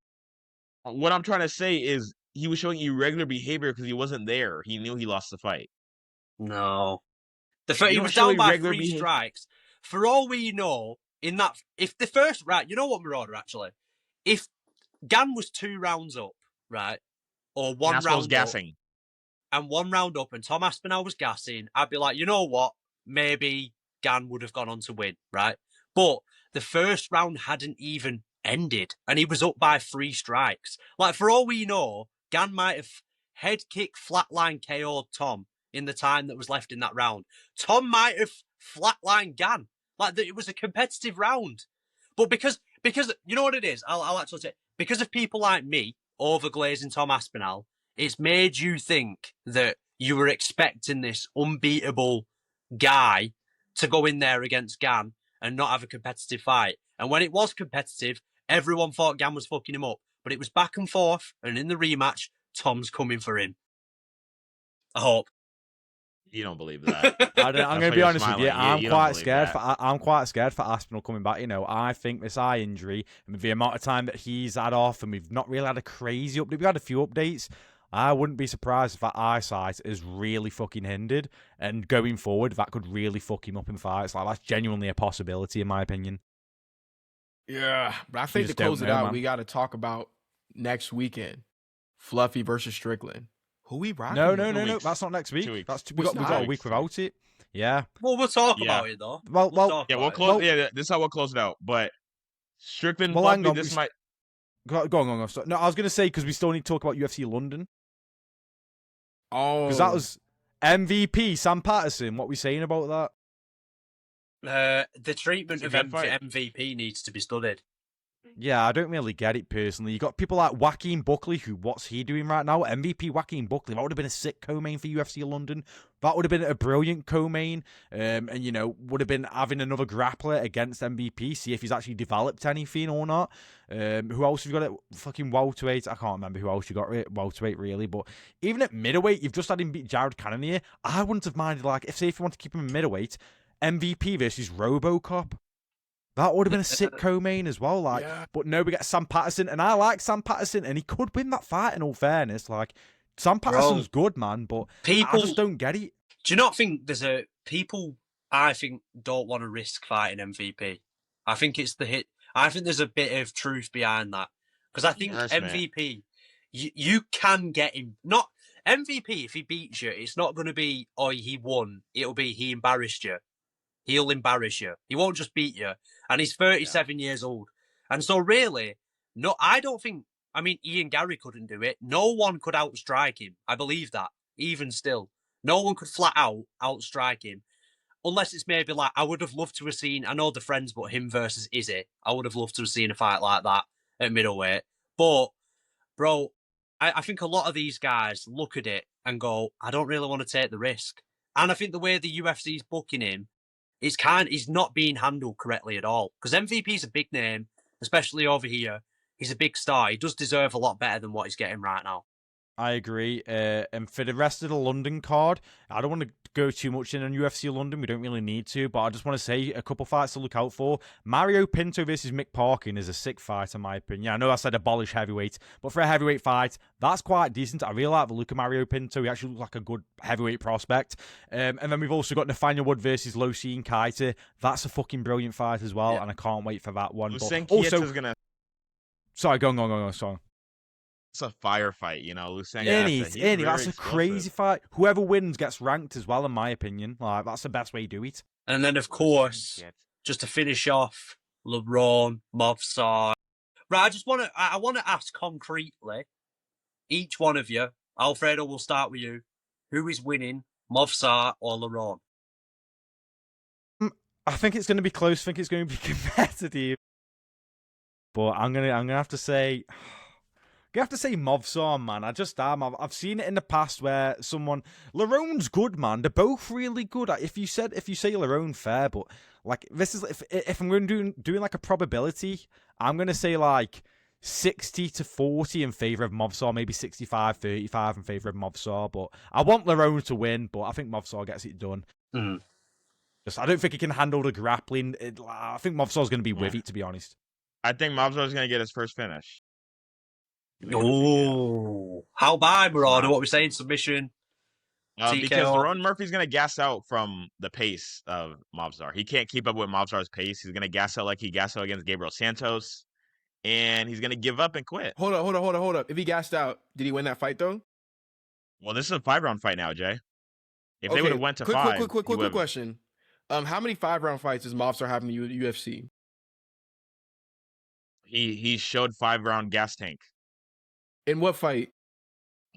What I'm trying to say is he was showing irregular behavior because he wasn't there. He knew he lost the fight. No. He don't was show down by irregular 3 behavior. strikes. For all we know, if the first, right, you know what, Marauder, actually? If Gan was 2 rounds up, right, or 1 Aspinall's round gassing. up, and 1 round up, and Tom Aspinall was gassing, I'd be like, you know what? Maybe Gan would have gone on to win, right? But the first round hadn't even ended, and he was up by 3 strikes. Like, for all we know, Gan might have head kick, flatline KO'd Tom in the time that was left in that round. Tom might have flatlined Gan. Like, it was a competitive round. But because you know what it is? I'll actually say, because of people like me overglazing Tom Aspinall, it's made you think that you were expecting this unbeatable guy to go in there against Gan and not have a competitive fight. And when it was competitive, everyone thought Gan was fucking him up. But it was back and forth, and in the rematch, Tom's coming for him. I hope. You don't believe that. I'm going to be honest with you. I'm You don't quite believe scared. that. I'm quite scared for Aspinall coming back. I think this eye injury and the amount of time that he's had off, and we've not really had a crazy update. We've had a few updates. I wouldn't be surprised if that eyesight is really fucking hindered, and going forward, that could really fuck him up in fights. Like, that's genuinely a possibility, in my opinion. Yeah, but I think to just don't close it know, out, man. we got to talk about next weekend, Fluffy versus Strickland. Who we rocking? No, with? weeks. that's not next week. 2 weeks. That's we It's got a not. week without it. Yeah. Well, we'll talk Yeah. about it, though. Well, talk Yeah, about we'll it. close. Well- Yeah, this is how we'll close it out. But Strickland, Well, hang Fluffy, on, this we- might. Go on. So- No, I was going to say, because we still need to talk about UFC London. Oh, Because that was MVP, Sam Patterson. What are we saying about that? The treatment It's of a good fight. MVP needs to be studied. Yeah, I don't really get it personally. You got people like Joaquin Buckley, what's he doing right now? MVP Joaquin Buckley, that would have been a sick co-main for UFC London. That would have been a brilliant co-main. And, would have been having another grappler against MVP, see if he's actually developed anything or not. Who else have you got at fucking welterweight? I can't remember who else you got at welterweight, really. But even at middleweight, you've just had him beat Jared Cannonier. I wouldn't have minded, if you want to keep him in middleweight, MVP versus RoboCop. That would have been a sick co-main as well. Yeah. But no, we get Sam Patterson, and I like Sam Patterson, and he could win that fight. In all fairness, Sam Patterson's good, man, but I just don't get it. Do you not think people? I think don't want to risk fighting MVP. I think it's the hit. I think there's a bit of truth behind that, because I think Yes, MVP, you can get him. Not MVP if he beats you, it's not going to be he won. It'll be he embarrassed you. He'll embarrass you. He won't just beat you. And he's 37 years old. And so really, no, I don't think, Ian Gary couldn't do it. No one could outstrike him. I believe that. Even still. No one could flat out outstrike him. Unless it's maybe I would have loved to have seen, I know the friends, but him versus Izzy. I would have loved to have seen a fight like that at middleweight. But, bro, I think a lot of these guys look at it and go, I don't really want to take the risk. And I think the way the UFC's booking him, he's not being handled correctly at all. Because MVP's a big name, especially over here. He's a big star. He does deserve a lot better than what he's getting right now. I agree. And for the rest of the London card, I don't want to go too much in on UFC London. We don't really need to, but I just want to say a couple fights to look out for. Mario Pinto versus Mick Parkin is a sick fight, in my opinion. Yeah, I know I said abolish heavyweight, but for a heavyweight fight, that's quite decent. I really like the look of Mario Pinto. He actually looks like a good heavyweight prospect. And then we've also got Nathaniel Wood versus Lucien Kaita. That's a fucking brilliant fight as well, and I can't wait for that one. Lucien But also, is gonna. sorry, go on. Sorry. It's a firefight, you know. Lucien. That's a crazy fight. Whoever wins gets ranked as well, in my opinion. Like, that's the best way to do it. And then, of course, just to finish off, Lerone, Movsar. Right, I want to ask concretely, each one of you, Alfredo, we'll start with you. Who is winning, Movsar or Lerone? I think it's going to be close. I think it's going to be competitive. But I'm gonna have to say, Movsar, man. I just am. I've seen it in the past where Lerone's good, man. They're both really good. If you say Lerone, fair, but like this is if I'm going to doing like a probability, I'm gonna say like 60-40 in favor of Movsar, maybe 65-35 in favor of Movsar. But I want Lerone to win, but I think Movsar gets it done. I don't think he can handle the grappling. I think Movsar's going to be with it, to be honest. I think Movsar's going to get his first finish. Oh, how about Marauder? What we're saying, submission. Because Lerone Murphy's going to gas out from the pace of Movsar. He can't keep up with Movsar's pace. He's going to gas out like he gassed out against Gabriel Santos, and he's going to give up and quit. Hold up. If he gassed out, did he win that fight though? Well, this is a 5-round fight now, Jay. If they would have went to 5, quick question. How many 5-round fights does Movsar have in the UFC? He showed 5-round gas tank. In what fight?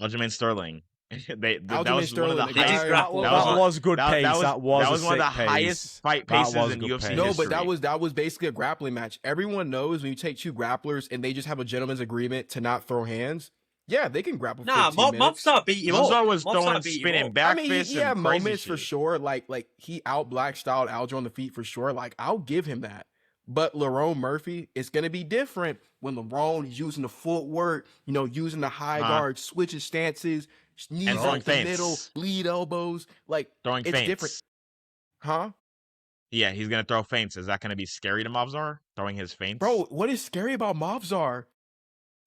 Aljamain Sterling. That was good pace. That was one of the highest fight paces in UFC history. No, but that was basically a grappling match. Everyone knows when you take two grapplers and they just have a gentleman's agreement to not throw hands. Yeah, they can grapple. Nah, Movsar beat him up. Movsar was throwing spinning back fists. He had moments for sure. Like he out black styled Aldo on the feet for sure. Like I'll give him that. But Lerone Murphy, it's going to be different when Lerone is using the footwork, using the high guard, switching stances, knees up the middle, lead elbows. Like, it's different. Huh? Yeah, he's going to throw feints. Is that going to be scary to Movsar, throwing his feints? Bro, what is scary about Movsar?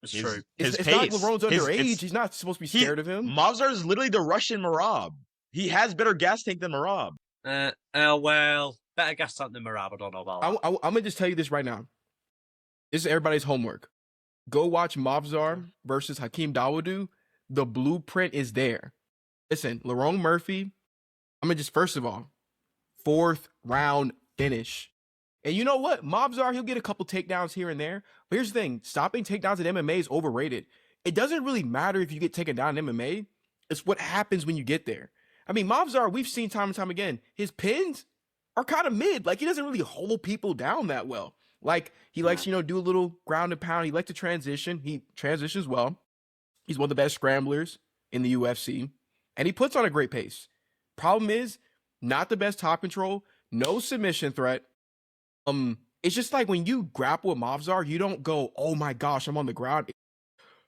It's true. It's not like Lerone's underage. He's not supposed to be scared of him. Movsar is literally the Russian Merab. He has better gas tank than Merab. Well, better gas tank than Merab. I don't know about that. I'm going to just tell you this right now. This is everybody's homework. Go watch Movsar versus Hakeem Dawodu. The blueprint is there. Listen, Lerone Murphy, I'm going to just, first of all, 4th round finish. And you know what? Movsar, he'll get a couple takedowns here and there. But here's the thing. Stopping takedowns in MMA is overrated. It doesn't really matter if you get taken down in MMA. It's what happens when you get there. I mean, Movsar, we've seen time and time again, his pins are kind of mid. Like, he doesn't really hold people down that well. Like, he likes, do a little ground and pound. He likes to transition. He transitions well. He's one of the best scramblers in the UFC. And he puts on a great pace. Problem is, not the best top control. No submission threat. It's just like when you grapple with Movsar, you don't go, oh my gosh, I'm on the ground.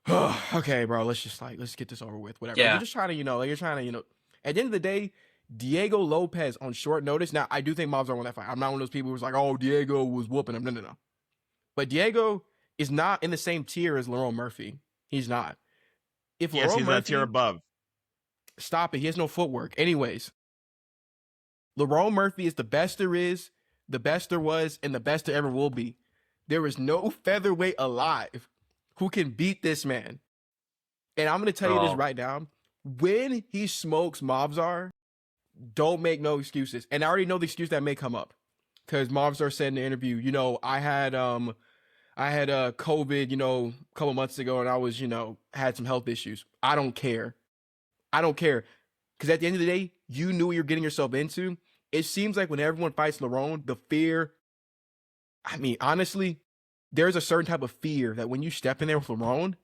Okay, bro, let's get this over with. Whatever. Yeah. You're just trying to, at the end of the day, Diego Lopez on short notice. Now, I do think Movsar won that fight. I'm not one of those people who's like, oh, Diego was whooping him. No. But Diego is not in the same tier as Lerone Murphy. He's not. He's a tier above. Stop it. He has no footwork. Anyways, Lerone Murphy is the best there is, the best there was, and the best there ever will be. There is no featherweight alive who can beat this man. And I'm going to tell you this right now. When he smokes Movsar, don't make no excuses. And I already know the excuse that may come up. Because Movsar said in the interview, I had COVID, a couple months ago, and I was, had some health issues. I don't care. Because at the end of the day, you knew what you're getting yourself into. It seems like when everyone fights Lerone, the fear, honestly, there's a certain type of fear that when you step in there with Lerone,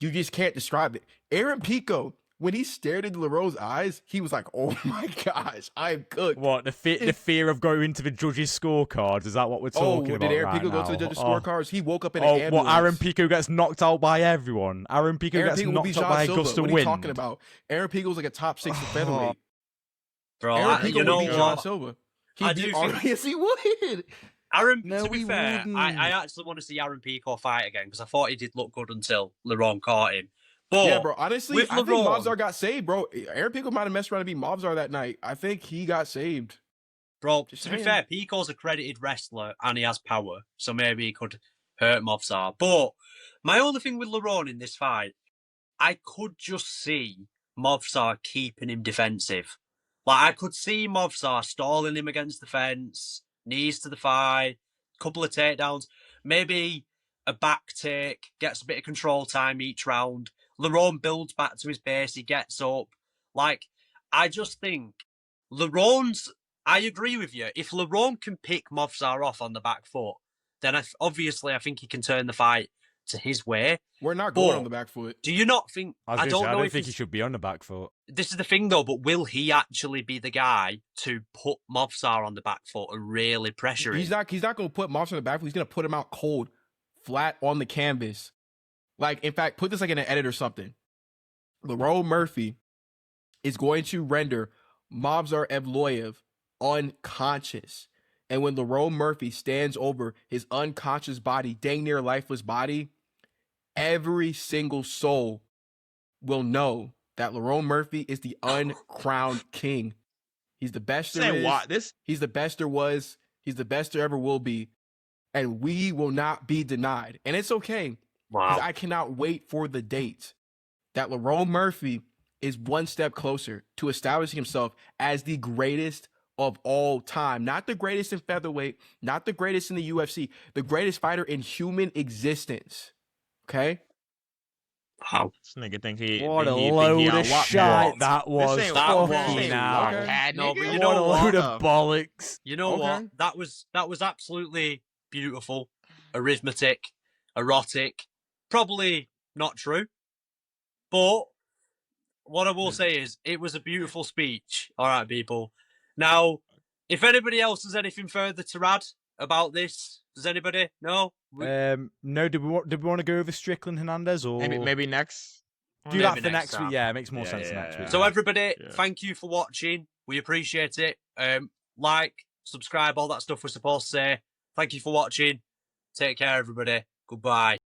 you just can't describe it. Aaron Pico, when he stared into Lerone's eyes, he was like, "Oh my gosh, I'm cooked." What, the fear of going into the judges' scorecards? Is that what we're talking about did Aaron right Pico now? go to the judges' scorecards? He woke up in an Oh, ambulance. what, Aaron Pico gets knocked out by everyone? Aaron Pico gets will be knocked out John by Silva. Augusta What are you Wind? talking about? Aaron Pico's like a top 6 featherweight. Bro, Aaron Pico you know would beat John what? Silva. I do think- Yes, he would. Aaron, No, to be he fair, wouldn't. I actually want to see Aaron Pico fight again because I thought he did look good until Lerone caught him. But Yeah, bro. Honestly, with I think Lerone- Mobzar got saved, bro. Aaron Pico might have messed around and beat Mobzar that night. I think he got saved. Bro, Just to be saying. fair, Pico's a credited wrestler and he has power, so maybe he could hurt Movsar. But my only thing with Lerone in this fight, I could just see Movsar keeping him defensive. Like, I could see Movsar stalling him against the fence, knees to the thigh, couple of takedowns, maybe a back take, gets a bit of control time each round. Lerone builds back to his base, he gets up. Like, I just think Lerone's... I agree with you. If Lerone can pick Movsar off on the back foot, then obviously I think he can turn the fight to his way. We're not going But on the back foot. do you not think... I don't know if think he he's- should be on the back foot. This is the thing, though, but will he actually be the guy to put Movsar on the back foot and really pressure him? He's not going to put Mobster on the back foot. He's going to put him out cold, flat on the canvas. Like, in fact, put this like in an edit or something. Lerone Murphy is going to render Movsar Evloev unconscious. And when Lerone Murphy stands over his unconscious body, dang near lifeless body, every single soul will know that Lerone Murphy is the uncrowned king. He's the best there Say is. what? This He's the best there was. He's the best there ever will be. And we will not be denied. And it's okay. Wow. I cannot wait for the date that Lerone Murphy is one step closer to establishing himself as the greatest of all time. Not the greatest in featherweight, not the greatest in the UFC, the greatest fighter in human existence. Okay? Wow. This nigga think he What a think he load on of what shit more? that was. This ain't That what- was- this ain't Fucking what, hell. cat, No, but nigga. you know What a load what of bollocks. You know Okay. what? That was absolutely beautiful, arithmetic, erotic. Probably not true. But what I will say is it was a beautiful speech. All right, people. Now, if anybody else has anything further to add about this, does anybody? No? No, did we want to go over Strickland Hernandez or Maybe next. do maybe that for next next time. week? Yeah, it makes more Yeah, sense yeah, next yeah. week. So everybody, Yeah. thank you for watching. We appreciate it. Like, subscribe, all that stuff we're supposed to say. Thank you for watching. Take care, everybody. Goodbye.